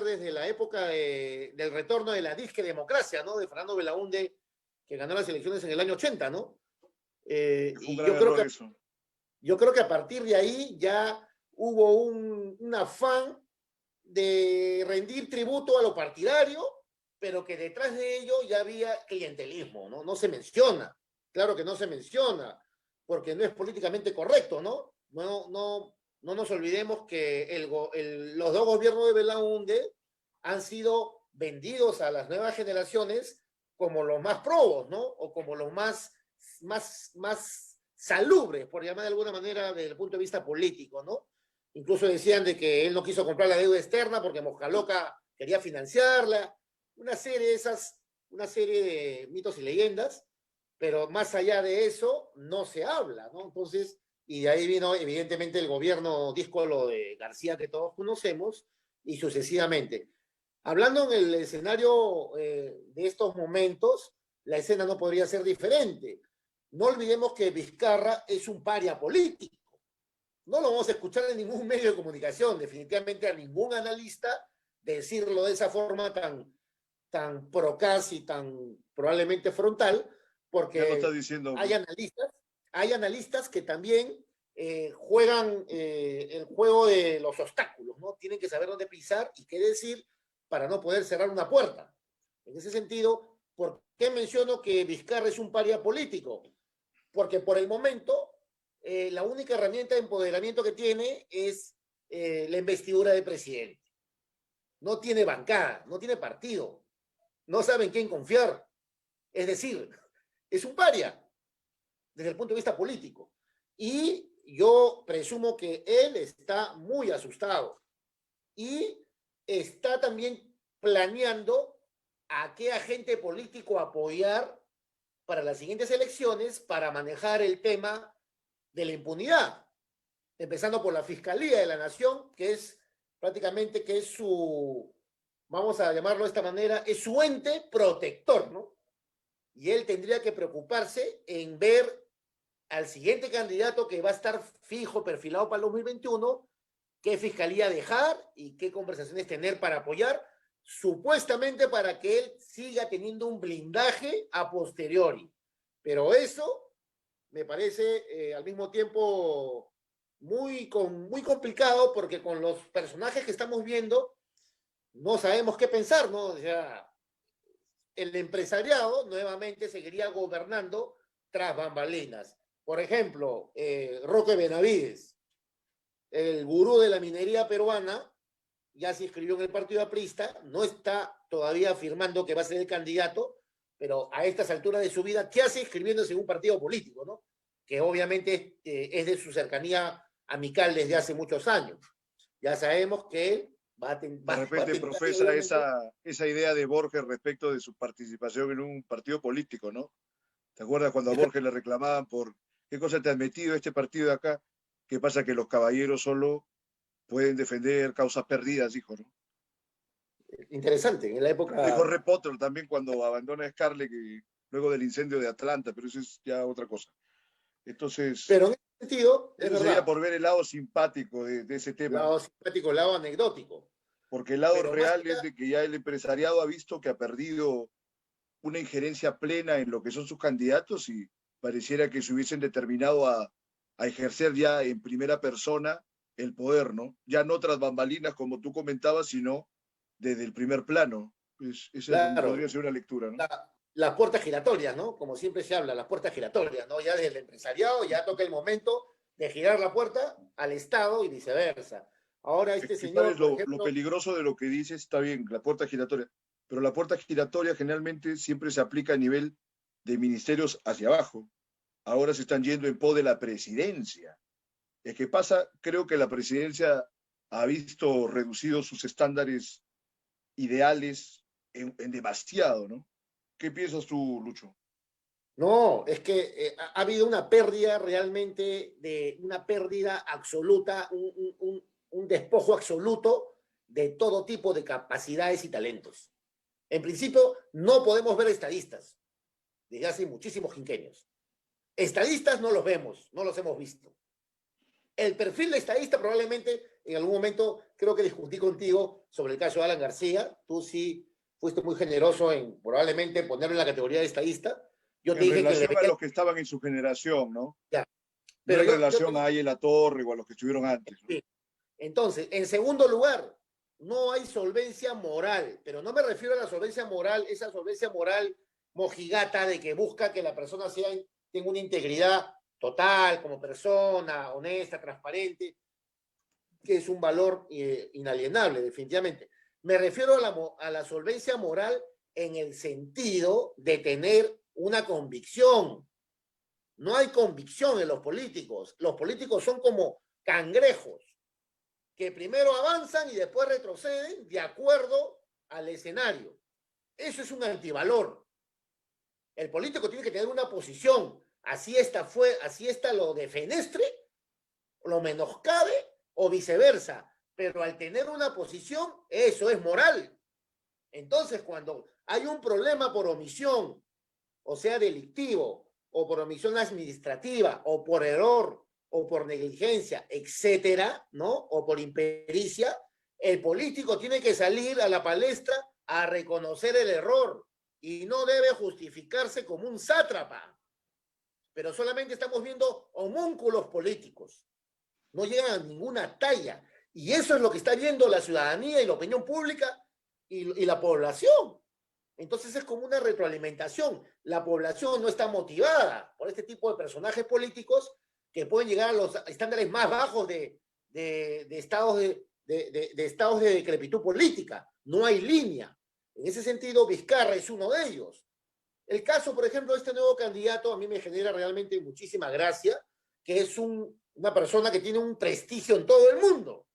Speaker 3: desde la época del retorno de la disque democracia, ¿no? De Fernando Belaúnde, que ganó las elecciones en el año 80, ¿no?
Speaker 2: Y
Speaker 3: yo creo que a partir de ahí ya hubo un afán de rendir tributo a lo partidario, pero que detrás de ello ya había clientelismo, ¿no? No se menciona, claro que no se menciona, porque no es políticamente correcto, ¿no? No nos olvidemos que los dos gobiernos de Belaúnde han sido vendidos a las nuevas generaciones como los más probos, ¿no? O como los más salubres, por llamar de alguna manera, desde el punto de vista político, ¿no? Incluso decían de que él no quiso comprar la deuda externa porque Moscaloca quería financiarla, una serie de mitos y leyendas, pero más allá de eso no se habla, ¿no? Entonces, y de ahí vino evidentemente el gobierno díscolo de García que todos conocemos y sucesivamente. Hablando en el escenario de estos momentos, la escena no podría ser diferente. No olvidemos que Vizcarra es un paria político. No lo vamos a escuchar en ningún medio de comunicación, definitivamente a ningún analista decirlo de esa forma tan procaz y tan probablemente frontal, porque hay analistas que también juegan el juego de los obstáculos, ¿no? Tienen que saber dónde pisar y qué decir para no poder cerrar una puerta. En ese sentido, ¿por qué menciono que Vizcarra es un paria político? Porque por el momento la única herramienta de empoderamiento que tiene es la investidura de presidente. No tiene bancada, no tiene partido, no sabe en quién confiar. Es decir, es un paria desde el punto de vista político. Y yo presumo que él está muy asustado y está también planeando a qué agente político apoyar para las siguientes elecciones para manejar el tema de la impunidad, empezando por la Fiscalía de la Nación, que es prácticamente vamos a llamarlo de esta manera, es su ente protector, ¿no? Y él tendría que preocuparse en ver al siguiente candidato que va a estar fijo, perfilado para el 2021, qué fiscalía dejar y qué conversaciones tener para apoyar, supuestamente para que él siga teniendo un blindaje a posteriori. Pero eso me parece al mismo tiempo muy complicado porque con los personajes que estamos viendo no sabemos qué pensar, ¿no? O sea, el empresariado nuevamente seguiría gobernando tras bambalinas. Por ejemplo, Roque Benavides, el gurú de la minería peruana, ya se inscribió en el partido aprista, no está todavía afirmando que va a ser el candidato, pero a estas alturas de su vida, ¿qué hace inscribiéndose en un partido político, no? Que obviamente es de su cercanía amical desde hace muchos años. Ya sabemos que él
Speaker 2: De repente profesa esa idea de Borges respecto de su participación en un partido político, ¿no? ¿Te acuerdas cuando a Borges le reclamaban por qué cosa te has metido a este partido de acá? ¿Qué pasa? Que los caballeros solo pueden defender causas perdidas, dijo, ¿no?
Speaker 3: Interesante, en la época...
Speaker 2: Dijo Harry Potter también cuando abandona Scarlet luego del incendio de Atlanta, pero eso es ya otra cosa. Entonces,
Speaker 3: pero en ese sentido, es
Speaker 2: eso sería
Speaker 3: verdad,
Speaker 2: por ver el lado simpático de ese tema.
Speaker 3: lado simpático, lado anecdótico.
Speaker 2: Porque el lado
Speaker 3: pero
Speaker 2: real es de que ya el empresariado ha visto que ha perdido una injerencia plena en lo que son sus candidatos y pareciera que se hubiesen determinado a ejercer ya en primera persona el poder, ¿no? Ya no tras bambalinas, como tú comentabas, sino desde el primer plano. Pues esa
Speaker 3: claro,
Speaker 2: podría ser una lectura, ¿no?
Speaker 3: las puertas giratorias, ¿no? Como siempre se habla, las puertas giratorias, ¿no? Ya desde el empresariado ya toca el momento de girar la puerta al Estado y viceversa. Ahora este señor,
Speaker 2: ¿sabes lo peligroso de lo que dices? Está bien, la puerta giratoria, pero la puerta giratoria generalmente siempre se aplica a nivel de ministerios hacia abajo. Ahora se están yendo en pos de la presidencia. Es que pasa, creo que la presidencia ha visto reducidos sus estándares ideales en demasiado, ¿no? ¿Qué piensas tú, Lucho?
Speaker 3: no, es que ha habido una pérdida realmente, una pérdida absoluta, un despojo absoluto de todo tipo de capacidades y talentos. En principio, no podemos ver estadistas desde hace muchísimos quinquenios. Estadistas no los vemos, no los hemos visto. El perfil de estadista probablemente en algún momento creo que discutí contigo sobre el caso de Alan García. Tú sí fuiste muy generoso en probablemente ponerlo en la categoría de estadista. Yo te
Speaker 2: En
Speaker 3: dije
Speaker 2: relación
Speaker 3: que
Speaker 2: a los que estaban en su generación, ¿no?
Speaker 3: ya.
Speaker 2: No
Speaker 3: Pero
Speaker 2: en relación a Ayala Torre o a los que estuvieron antes, ¿no?
Speaker 3: sí. Entonces, en segundo lugar, no hay solvencia moral, pero no me refiero a la solvencia moral, esa solvencia moral mojigata de que busca que la persona tenga una integridad total como persona, honesta, transparente, que es un valor inalienable, definitivamente. Me refiero a la solvencia moral en el sentido de tener una convicción. No hay convicción en los políticos. Los políticos son como cangrejos que primero avanzan y después retroceden de acuerdo al escenario. Eso es un antivalor. El político tiene que tener una posición. Así esta lo defenestre, lo menoscabe o viceversa. Pero al tener una posición, eso es moral. Entonces, cuando hay un problema por omisión, o sea, delictivo, o por omisión administrativa, o por error, o por negligencia, etcétera, ¿no? O por impericia, el político tiene que salir a la palestra a reconocer el error y no debe justificarse como un sátrapa. Pero solamente estamos viendo homúnculos políticos. No llegan a ninguna talla. Y eso es lo que está viendo la ciudadanía y la opinión pública y la población. Entonces es como una retroalimentación. La población no está motivada por este tipo de personajes políticos que pueden llegar a los estándares más bajos de estados de estados de decrepitud política. No hay línea. En ese sentido, Vizcarra es uno de ellos. El caso, por ejemplo, de este nuevo candidato a mí me genera realmente muchísima gracia, que es una persona que tiene un prestigio en todo el mundo.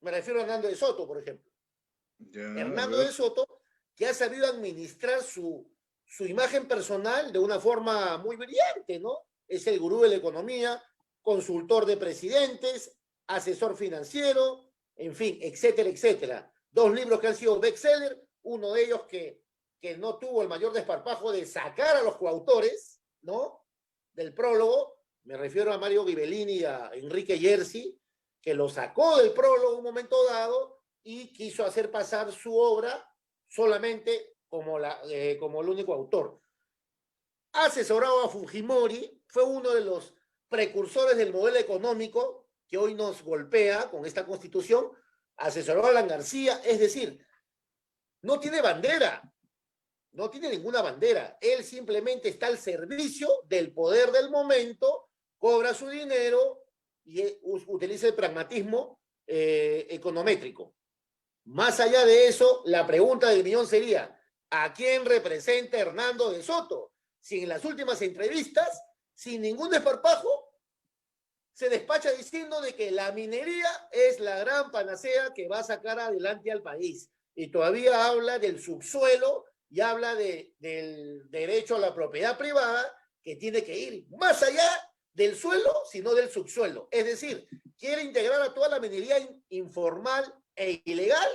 Speaker 3: Me refiero a Hernando de Soto, por ejemplo. Hernando de Soto, que ha sabido administrar su imagen personal de una forma muy brillante, ¿no? Es el gurú de la economía, consultor de presidentes, asesor financiero, en fin, etcétera, etcétera. 2 libros que han sido bestseller, uno de ellos que no tuvo el mayor desparpajo de sacar a los coautores, ¿no? Del prólogo, me refiero a Mario Ghibellini y a Enrique Yersi, que lo sacó del prólogo en un momento dado y quiso hacer pasar su obra solamente como el único autor. Ha asesorado a Fujimori, fue uno de los precursores del modelo económico que hoy nos golpea con esta constitución, asesoró a Alan García, es decir, no tiene bandera, no tiene ninguna bandera, él simplemente está al servicio del poder del momento, cobra su dinero y utiliza el pragmatismo econométrico. Más allá de eso, la pregunta del millón sería, ¿a quién representa Hernando de Soto? Si en las últimas entrevistas, sin ningún desparpajo, se despacha diciendo de que la minería es la gran panacea que va a sacar adelante al país. Y todavía habla del subsuelo y habla del derecho a la propiedad privada que tiene que ir más allá del suelo, sino del subsuelo. Es decir, quiere integrar a toda la minería informal e ilegal,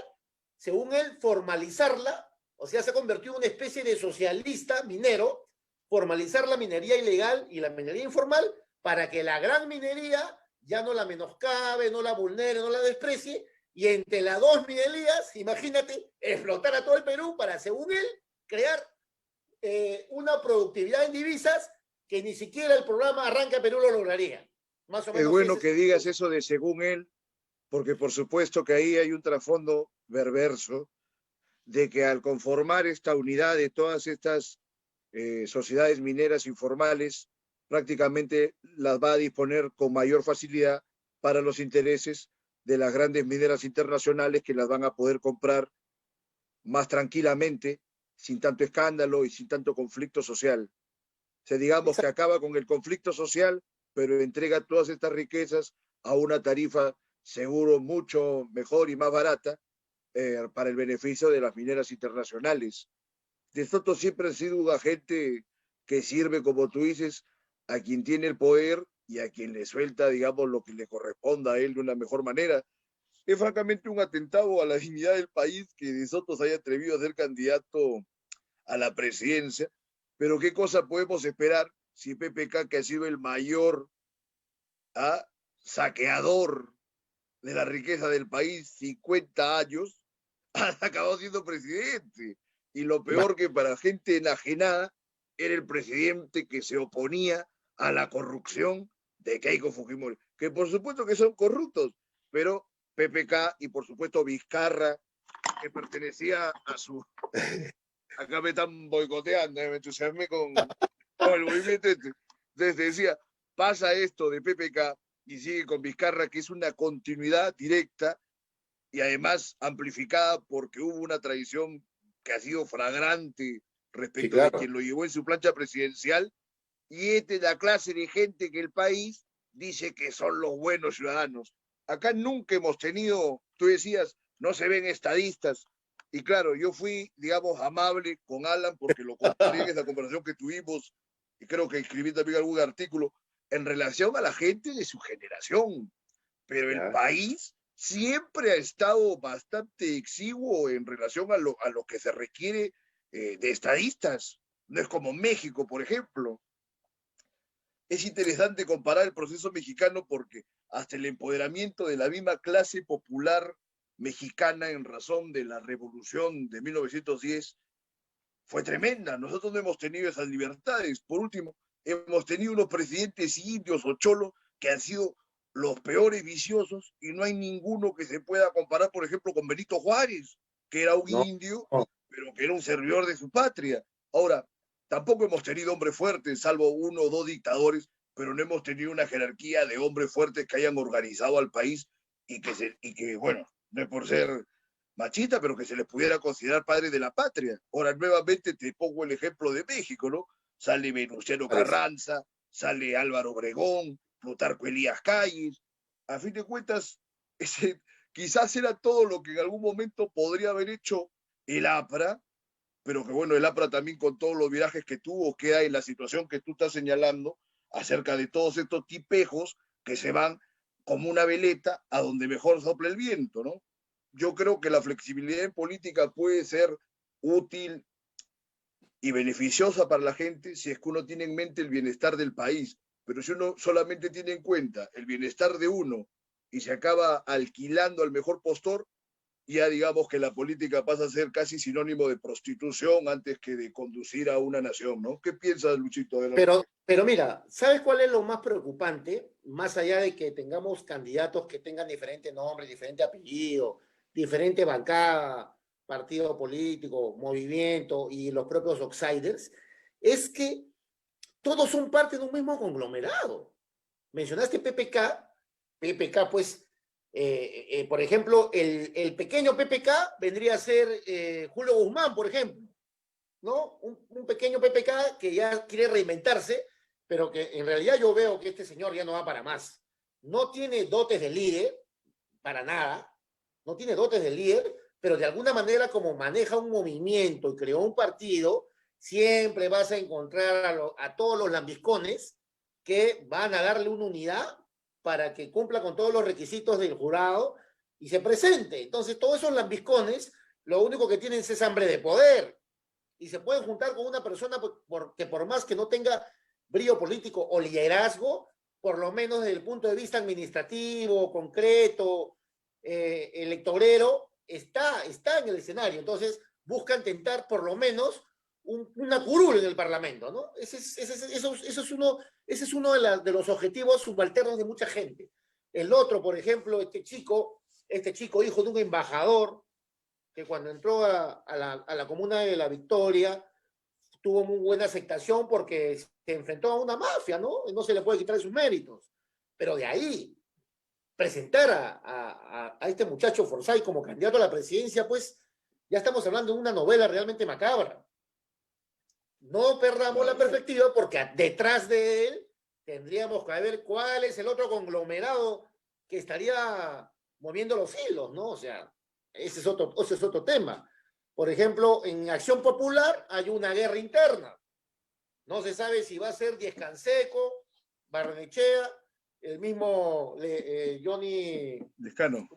Speaker 3: según él, formalizarla, o sea, se ha convertido en una especie de socialista minero, formalizar la minería ilegal y la minería informal para que la gran minería ya no la menoscabe, no la vulnere, no la desprecie, y entre las dos minerías, imagínate, explotar a todo el Perú para, según él, crear una productividad en divisas que ni siquiera el programa Arranca Perú lo lograría. Más o menos
Speaker 2: es bueno que digas eso de según él, porque por supuesto que ahí hay un trasfondo perverso de que al conformar esta unidad de todas estas sociedades mineras informales, prácticamente las va a disponer con mayor facilidad para los intereses de las grandes mineras internacionales que las van a poder comprar más tranquilamente, sin tanto escándalo y sin tanto conflicto social. O sea, digamos que acaba con el conflicto social, pero entrega todas estas riquezas a una tarifa seguro mucho mejor y más barata para el beneficio de las mineras internacionales. De Soto siempre ha sido un agente que sirve, como tú dices, a quien tiene el poder y a quien le suelta, digamos, lo que le corresponda a él de una mejor manera. Es francamente un atentado a la dignidad del país que De Soto se haya atrevido a ser candidato a la presidencia, pero ¿qué cosa podemos esperar si PPK, que ha sido el mayor saqueador de la riqueza del país 50 años, ha acabado siendo presidente? Y lo peor, que para gente enajenada era el presidente que se oponía a la corrupción de Keiko Fujimori, que por supuesto que son corruptos, pero PPK y por supuesto Vizcarra, que pertenecía a su... Acá me están boicoteando, me entusiasmé con el movimiento. Entonces decía, pasa esto de PPK y sigue con Vizcarra, que es una continuidad directa y además amplificada porque hubo una traición que ha sido flagrante respecto de quien lo llevó en su plancha presidencial, y esta es la clase de gente que el país dice que son los buenos ciudadanos. Acá nunca hemos tenido, tú decías, no se ven estadistas, y claro, yo fui, digamos, amable con Alan porque lo comparé en esa conversación que tuvimos, y creo que escribí también algún artículo en relación a la gente de su generación, pero el país siempre ha estado bastante exiguo en relación a lo que se requiere de estadistas. No es como México, por ejemplo. Es interesante comparar el proceso mexicano porque hasta el empoderamiento de la misma clase popular mexicana en razón de la revolución de 1910 fue tremenda. Nosotros no hemos tenido esas libertades. Por último, hemos tenido unos presidentes indios o cholos que han sido los peores viciosos, y no hay ninguno que se pueda comparar, por ejemplo, con Benito Juárez, que era un indio, pero que era un servidor de su patria. Ahora, tampoco hemos tenido hombres fuertes, salvo uno o dos dictadores, pero no hemos tenido una jerarquía de hombres fuertes que hayan organizado al país y que bueno, no es por ser machista, pero que se les pudiera considerar padres de la patria. Ahora, nuevamente te pongo el ejemplo de México, ¿no? Sale Venustiano Carranza, sale Álvaro Obregón, Plutarco Elías Calles. A fin de cuentas, quizás era todo lo que en algún momento podría haber hecho el APRA, pero que bueno, el APRA también, con todos los virajes que tuvo, queda en la situación que tú estás señalando acerca de todos estos tipejos que se van como una veleta a donde mejor sopla el viento, ¿no? Yo creo que la flexibilidad en política puede ser útil y beneficiosa para la gente si es que uno tiene en mente el bienestar del país. Pero si uno solamente tiene en cuenta el bienestar de uno y se acaba alquilando al mejor postor, ya digamos que la política pasa a ser casi sinónimo de prostitución antes que de conducir a una nación, ¿no? ¿Qué piensas, Luchito?
Speaker 3: Pero mira, ¿sabes cuál es lo más preocupante? Más allá de que tengamos candidatos que tengan diferente nombre, diferente apellido, diferente bancada, partido político, movimiento y los propios outsiders, es que todos son parte de un mismo conglomerado. Mencionaste PPK, PPK pues, por ejemplo, el pequeño PPK vendría a ser Julio Guzmán, por ejemplo, ¿no? Un pequeño PPK que ya quiere reinventarse, pero que en realidad yo veo que este señor ya no va para más. No tiene dotes de líder, para nada, no tiene dotes de líder, pero de alguna manera como maneja un movimiento y creó un partido, siempre vas a encontrar a todos los lambiscones que van a darle una unidad para que cumpla con todos los requisitos del jurado y se presente. Entonces, todos esos lambiscones, lo único que tienen es hambre de poder y se pueden juntar con una persona que por más que no tenga brillo político o liderazgo, por lo menos desde el punto de vista administrativo, concreto, electorero, está en el escenario. Entonces, buscan tentar por lo menos una curul en el Parlamento, ¿no? Ese es uno de los objetivos subalternos de mucha gente. El otro, por ejemplo, este chico hijo de un embajador, que cuando entró a la comuna de La Victoria tuvo muy buena aceptación porque se enfrentó a una mafia, ¿no? No se le puede quitar sus méritos. Pero de ahí, presentar a este muchacho Forsyth como candidato a la presidencia, pues ya estamos hablando de una novela realmente macabra. No perdamos la perspectiva porque detrás de él tendríamos que ver cuál es el otro conglomerado que estaría moviendo los hilos, ¿no? O sea, ese es otro tema. Por ejemplo, en Acción Popular hay una guerra interna. No se sabe si va a ser Díez Canseco, Barrenechea, el mismo Johnny
Speaker 2: Lescano.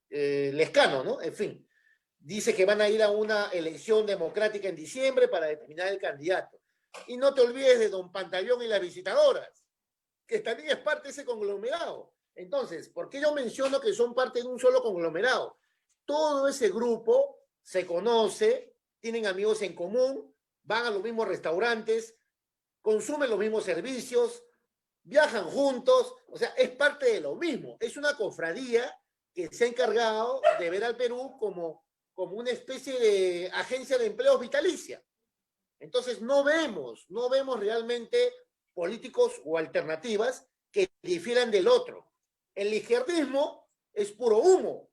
Speaker 3: Lescano, ¿no? En fin, dice que van a ir a una elección democrática en diciembre para determinar el candidato. Y no te olvides de Don Pantaleón y las visitadoras, que también es parte de ese conglomerado. Entonces, ¿por qué yo menciono que son parte de un solo conglomerado? Todo ese grupo se conoce, tienen amigos en común, van a los mismos restaurantes, consumen los mismos servicios, viajan juntos, o sea, es parte de lo mismo. Es una cofradía que se ha encargado de ver al Perú como una especie de agencia de empleos vitalicia. Entonces, no vemos realmente políticos o alternativas que difieran del otro. El izquierdismo es puro humo.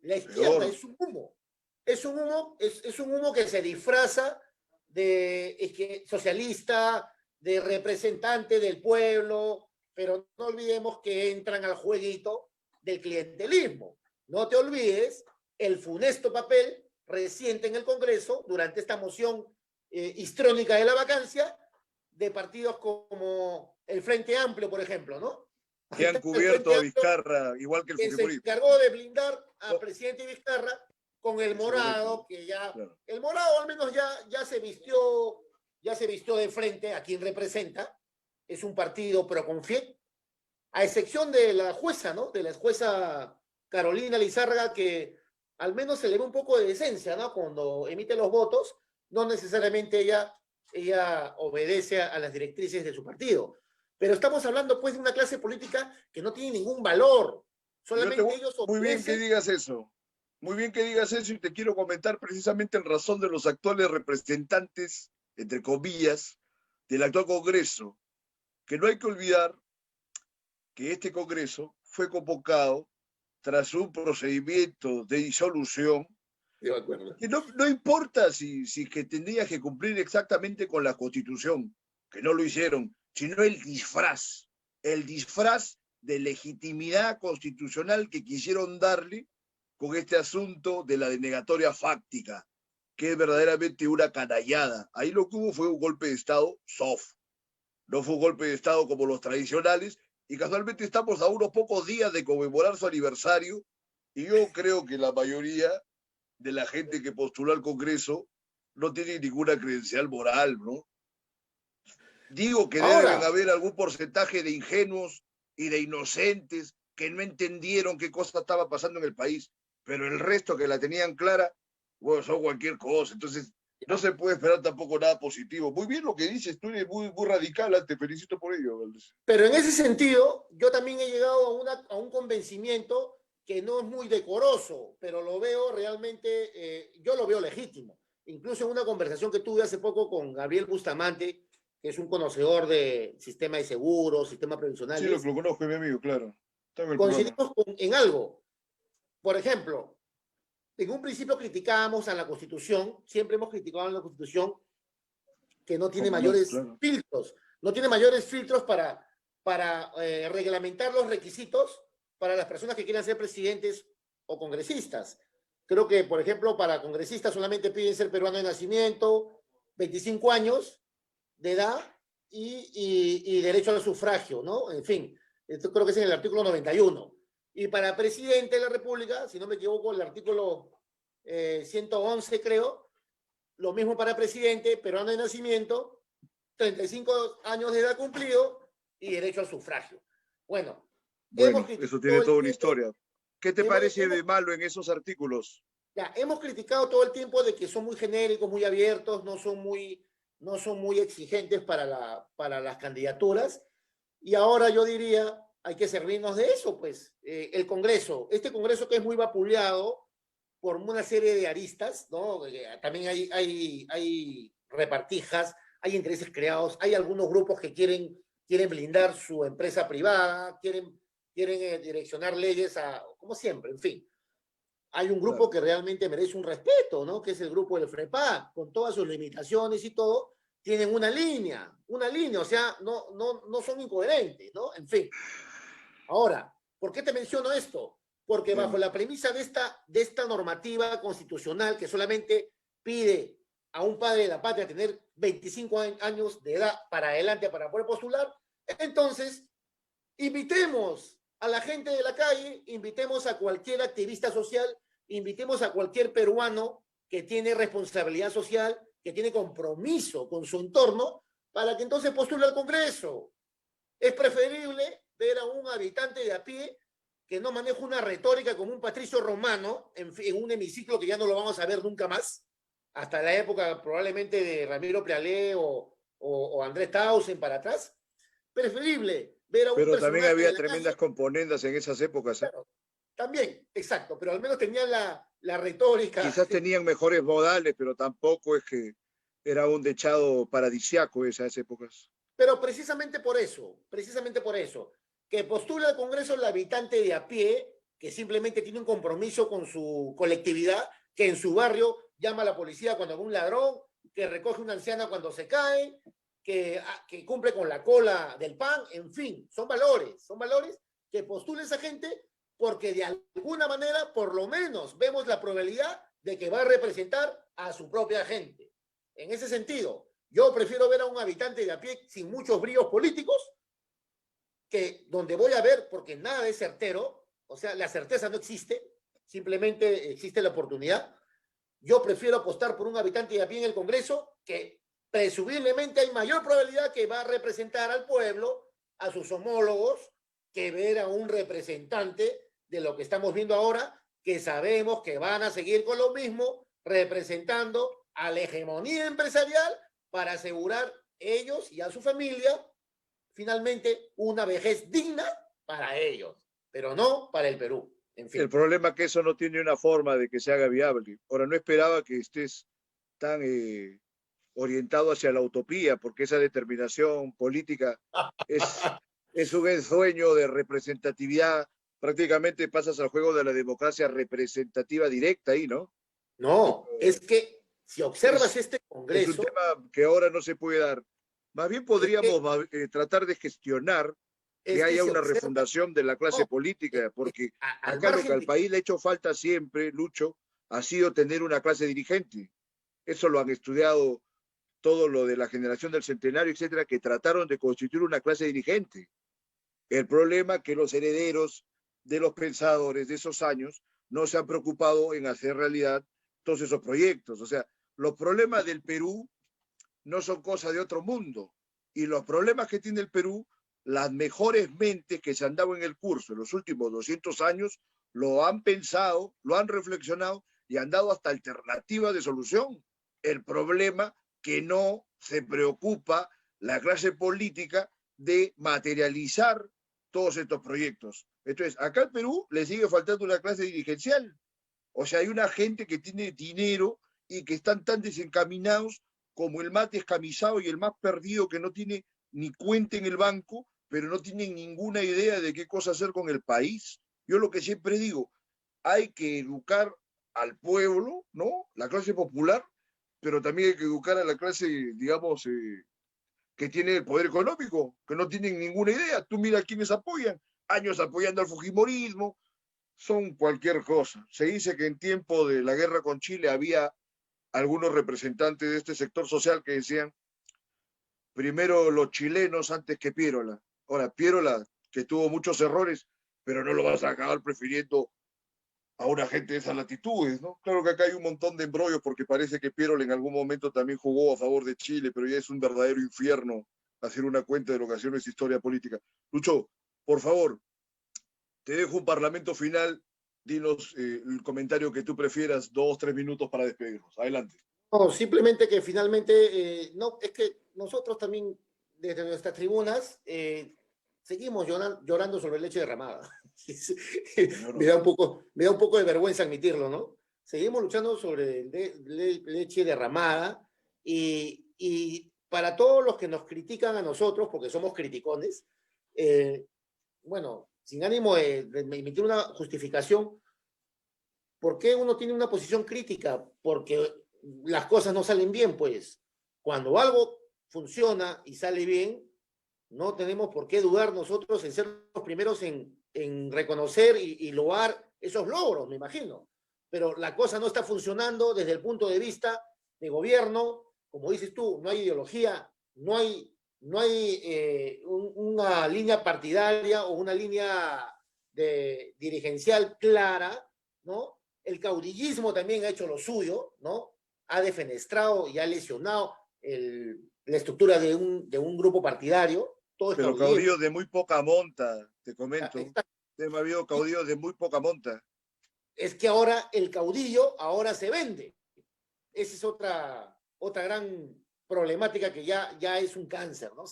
Speaker 3: La izquierda es un humo. Es un humo que se disfraza de socialista, de representante del pueblo, pero no olvidemos que entran al jueguito del clientelismo. No te olvides el funesto papel reciente en el Congreso durante esta moción histrónica de la vacancia de partidos como el Frente Amplio, por ejemplo, ¿no?
Speaker 2: Que han cubierto a Vizcarra, igual que el Fujimori.
Speaker 3: Se encargó de blindar al presidente Vizcarra con el morado, que ya, claro. El morado al menos ya se vistió de frente a quien representa, es un partido pero con FIEC, a excepción de la jueza, ¿no? De la jueza Carolina Lizárraga, que al menos se le ve un poco de decencia, ¿no? Cuando emite los votos, no necesariamente ella obedece a las directrices de su partido. Pero estamos hablando, pues, de una clase política que no tiene ningún valor. Solamente ellos obedecen...
Speaker 2: Muy bien que digas eso. Muy bien que digas eso y te quiero comentar precisamente en razón de los actuales representantes, entre comillas, del actual Congreso, que no hay que olvidar que este Congreso fue convocado tras un procedimiento de disolución que no importa si que tendría que cumplir exactamente con la Constitución, que no lo hicieron, sino el disfraz de legitimidad constitucional que quisieron darle con este asunto de la denegatoria fáctica, que es verdaderamente una canallada. Ahí lo que hubo fue un golpe de Estado soft, no fue un golpe de Estado como los tradicionales, y casualmente estamos a unos pocos días de conmemorar su aniversario, y yo creo que la mayoría de la gente que postuló al Congreso no tiene ninguna credencial moral, ¿no? Digo que deben haber algún porcentaje de ingenuos y de inocentes que no entendieron qué cosa estaba pasando en el país. pero el resto que la tenían clara, bueno, son cualquier cosa. Entonces, no se puede esperar tampoco nada positivo. Muy bien lo que dices, tú eres muy, muy radical, te felicito por ello, Valdés.
Speaker 3: Pero en ese sentido, yo también he llegado a un convencimiento que no es muy decoroso, pero lo veo realmente, yo lo veo legítimo. Incluso en una conversación que tuve hace poco con Gabriel Bustamante, que es un conocedor de sistema de seguros, sistema previsional.
Speaker 2: Sí, lo conozco, mi amigo, claro.
Speaker 3: Coincidimos en algo. Por ejemplo, en un principio criticábamos a la Constitución, siempre hemos criticado a la Constitución que no tiene mayores filtros, no tiene mayores filtros para reglamentar los requisitos para las personas que quieran ser presidentes o congresistas. Creo que, por ejemplo, para congresistas solamente piden ser peruano de nacimiento, 25 años de edad y derecho al sufragio, ¿no? En fin, esto creo que es en el artículo 91. Y para presidente de la República, si no me equivoco, el artículo 111, creo, lo mismo para presidente, peruano de nacimiento, 35 años de edad cumplido y derecho al sufragio. Bueno,
Speaker 2: eso tiene toda una historia. ¿Qué te parece de malo en esos artículos?
Speaker 3: Ya, hemos criticado todo el tiempo de que son muy genéricos, muy abiertos, no son muy exigentes para las candidaturas. Y ahora yo diría, hay que servirnos de eso, pues. El Congreso, este Congreso que es muy vapuleado por una serie de aristas, ¿no? También hay repartijas, hay intereses creados, hay algunos grupos que quieren blindar su empresa privada, quieren direccionar leyes como siempre, en fin. Hay un grupo que realmente merece un respeto, ¿no? Que es el grupo del FREPA, con todas sus limitaciones y todo, tienen una línea, o sea, no son incoherentes, ¿no? En fin. Ahora, ¿por qué te menciono esto? Porque bajo la premisa de esta normativa constitucional que solamente pide a un padre de la patria tener 25 años de edad para adelante para poder postular, entonces invitemos a la gente de la calle, invitemos a cualquier activista social, invitemos a cualquier peruano que tiene responsabilidad social, que tiene compromiso con su entorno, para que entonces postule al Congreso. Es preferible ver a un habitante de a pie que no maneja una retórica como un Patricio Romano en un hemiciclo que ya no lo vamos a ver nunca más, hasta la época probablemente de Ramiro Prealé o Andrés Tausen para atrás. Preferible ver a un
Speaker 2: Pero también había tremendas componendas en esas épocas.
Speaker 3: Claro, también, exacto, pero al menos tenían la retórica.
Speaker 2: Quizás tenían mejores modales, pero tampoco es que era un dechado paradisiaco esas épocas.
Speaker 3: Pero precisamente por eso, que postula al Congreso el habitante de a pie, que simplemente tiene un compromiso con su colectividad, que en su barrio llama a la policía cuando ve un ladrón, que recoge una anciana cuando se cae, que cumple con la cola del pan, en fin, son valores que postula esa gente porque de alguna manera, por lo menos, vemos la probabilidad de que va a representar a su propia gente. En ese sentido, yo prefiero ver a un habitante de a pie sin muchos bríos políticos, que donde voy a ver, porque nada es certero, o sea, la certeza no existe, simplemente existe la oportunidad. Yo prefiero apostar por un habitante de a pie en el Congreso que presumiblemente hay mayor probabilidad que va a representar al pueblo, a sus homólogos, que ver a un representante de lo que estamos viendo ahora, que sabemos que van a seguir con lo mismo, representando a la hegemonía empresarial para asegurar ellos y a su familia finalmente una vejez digna para ellos, pero no para el Perú. En fin.
Speaker 2: El problema es que eso no tiene una forma de que se haga viable. Ahora, no esperaba que estés tan orientado hacia la utopía, porque esa determinación política es un ensueño de representatividad. Prácticamente pasas al juego de la democracia representativa directa ahí, ¿no?
Speaker 3: No, es que si observas este Congreso...
Speaker 2: Es un tema que ahora no se puede dar. Más bien podríamos tratar de gestionar que haya una refundación de la clase política, porque acá lo que al país le ha hecho falta siempre, Lucho, ha sido tener una clase dirigente. Eso lo han estudiado todo lo de la generación del centenario, etcétera, que trataron de constituir una clase dirigente. El problema es que los herederos de los pensadores de esos años no se han preocupado en hacer realidad todos esos proyectos. O sea, los problemas del Perú no son cosa de otro mundo. Y los problemas que tiene el Perú, las mejores mentes que se han dado en el curso en los últimos 200 años, lo han pensado, lo han reflexionado y han dado hasta alternativas de solución. El problema que no se preocupa la clase política de materializar todos estos proyectos. Entonces, acá al Perú le sigue faltando una clase dirigencial. O sea, hay una gente que tiene dinero y que están tan desencaminados como el más descamisado y el más perdido que no tiene ni cuenta en el banco, pero no tienen ninguna idea de qué cosa hacer con el país. Yo lo que siempre digo, hay que educar al pueblo, ¿no? La clase popular, pero también hay que educar a la clase, digamos, que tiene el poder económico, que no tienen ninguna idea. Tú mira a quienes apoyan, años apoyando al fujimorismo, son cualquier cosa. Se dice que en tiempo de la guerra con Chile había algunos representantes de este sector social que decían, primero los chilenos antes que Piérola. Ahora, Piérola, que tuvo muchos errores, pero no lo vas a acabar prefiriendo a una gente de esas latitudes, ¿no? Claro que acá hay un montón de embrollos porque parece que Piérola en algún momento también jugó a favor de Chile, pero ya es un verdadero infierno hacer una cuenta de lo que ha sido nuestra historia política. Lucho, por favor, te dejo un parlamento final, dinos el comentario que tú prefieras, 2, 3 minutos para despedirnos. Adelante.
Speaker 3: No, simplemente que finalmente, no, es que nosotros también, desde nuestras tribunas, seguimos llorando sobre leche derramada. Me da un poco de vergüenza admitirlo, ¿no? Seguimos luchando sobre leche derramada y para todos los que nos critican a nosotros, porque somos criticones, bueno, sin ánimo de emitir una justificación, ¿por qué uno tiene una posición crítica? Porque las cosas no salen bien, pues. Cuando algo funciona y sale bien, no tenemos por qué dudar nosotros en ser los primeros en reconocer y loar esos logros, me imagino. Pero la cosa no está funcionando desde el punto de vista de gobierno, como dices tú, no hay ideología, no hay una línea partidaria o una línea dirigencial clara, ¿no? El caudillismo también ha hecho lo suyo, ¿no? Ha defenestrado y ha lesionado la estructura de un grupo partidario. Todo es
Speaker 2: Pero caudillos de muy poca monta, te comento. Ha habido caudillos de muy poca monta.
Speaker 3: Es que ahora el caudillo ahora se vende. Esa es otra gran problemática que ya es un cáncer, ¿no?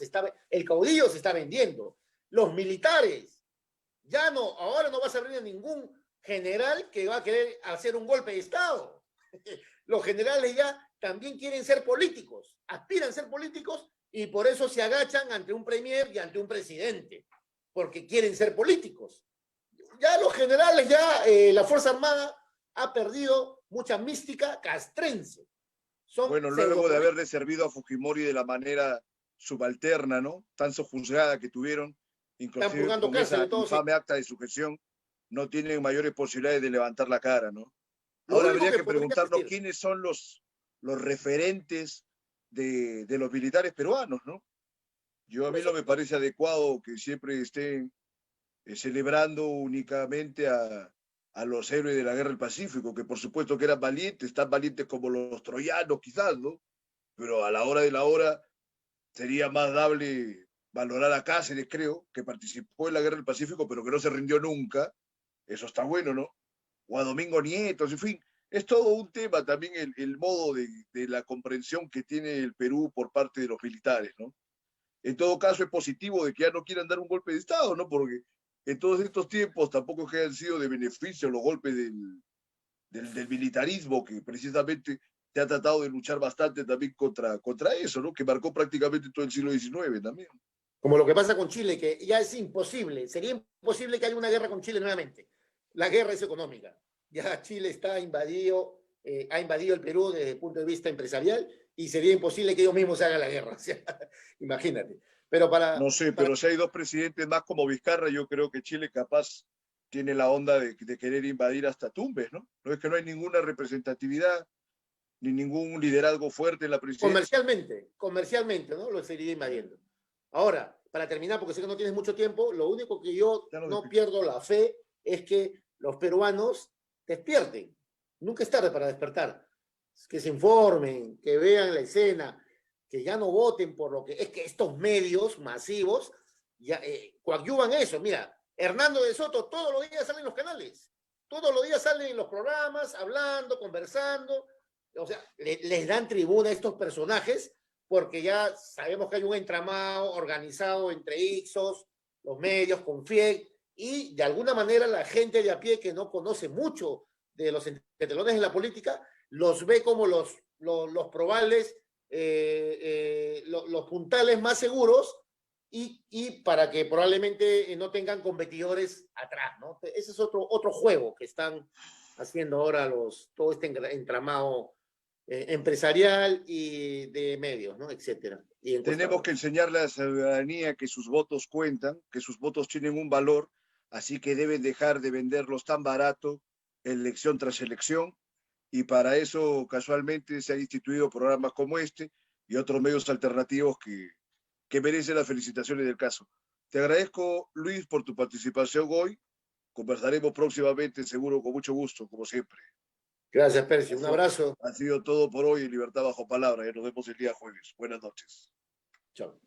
Speaker 3: El caudillo se está vendiendo. Los militares, ahora no vas a ver a ningún general que va a querer hacer un golpe de Estado. Los generales ya también quieren ser políticos, aspiran a ser políticos y por eso se agachan ante un premier y ante un presidente, porque quieren ser políticos. Ya los generales, la Fuerza Armada ha perdido mucha mística castrense.
Speaker 2: Bueno, luego de haberle servido a Fujimori de la manera subalterna, ¿no? Tan sojuzgada que tuvieron, inclusive con esa infame acta de sujeción, no tienen mayores posibilidades de levantar la cara, ¿no? Ahora habría que preguntarnos quiénes son los referentes de los militares peruanos, ¿no? A mí no me parece adecuado que siempre estén celebrando únicamente a los héroes de la Guerra del Pacífico, que por supuesto que eran valientes, tan valientes como los troyanos quizás, ¿no? Pero a la hora de la hora sería más dable valorar a Cáceres, creo, que participó en la Guerra del Pacífico, pero que no se rindió nunca. Eso está bueno, ¿no? O a Domingo Nieto, en fin. Es todo un tema también el modo de la comprensión que tiene el Perú por parte de los militares, ¿no? En todo caso es positivo de que ya no quieran dar un golpe de Estado, ¿no? Porque en todos estos tiempos tampoco que hayan sido de beneficio los golpes del militarismo, que precisamente se ha tratado de luchar bastante también contra eso, ¿no? Que marcó prácticamente todo el siglo XIX también.
Speaker 3: Como lo que pasa con Chile, que ya es imposible, sería imposible que haya una guerra con Chile nuevamente. La guerra es económica. Ya Chile está invadido, ha invadido el Perú desde el punto de vista empresarial y sería imposible que ellos mismos hagan la guerra. O sea, imagínate. Pero
Speaker 2: no sé, pero si hay dos presidentes más como Vizcarra, yo creo que Chile capaz tiene la onda de querer invadir hasta Tumbes, ¿no? No es que no hay ninguna representatividad ni ningún liderazgo fuerte en la presidencia.
Speaker 3: Comercialmente, ¿no? Lo seguiría invadiendo. Ahora, para terminar, porque sé que no tienes mucho tiempo, lo único que yo no pierdo la fe es que los peruanos despierten. Nunca es tarde para despertar. Que se informen, que vean la escena, que ya no voten por lo que es que estos medios masivos ya coadyuvan eso. Mira, Hernando de Soto todos los días sale en los canales todos los días salen en los programas, hablando, conversando, o sea, les dan tribuna a estos personajes, porque ya sabemos que hay un entramado organizado entre Ixos, los medios, con FIEC, y de alguna manera la gente de a pie que no conoce mucho de los entretelones de la política, los ve como los probables, los puntales más seguros, y para que probablemente no tengan competidores atrás, ¿no? Ese es otro juego que están haciendo ahora todo este entramado empresarial y de medios, ¿no? Etcétera.
Speaker 2: Tenemos que enseñarle a la ciudadanía que sus votos cuentan, que sus votos tienen un valor, así que deben dejar de venderlos tan barato, elección tras elección, y para eso casualmente se han instituido programas como este y otros medios alternativos que merecen las felicitaciones del caso. Te agradezco, Luis, por tu participación hoy. Conversaremos próximamente, seguro, con mucho gusto, como siempre.
Speaker 3: Gracias, Percy. Un abrazo.
Speaker 2: Ha sido todo por hoy en Libertad Bajo Palabra. Ya nos vemos el día jueves. Buenas noches.
Speaker 3: Chao.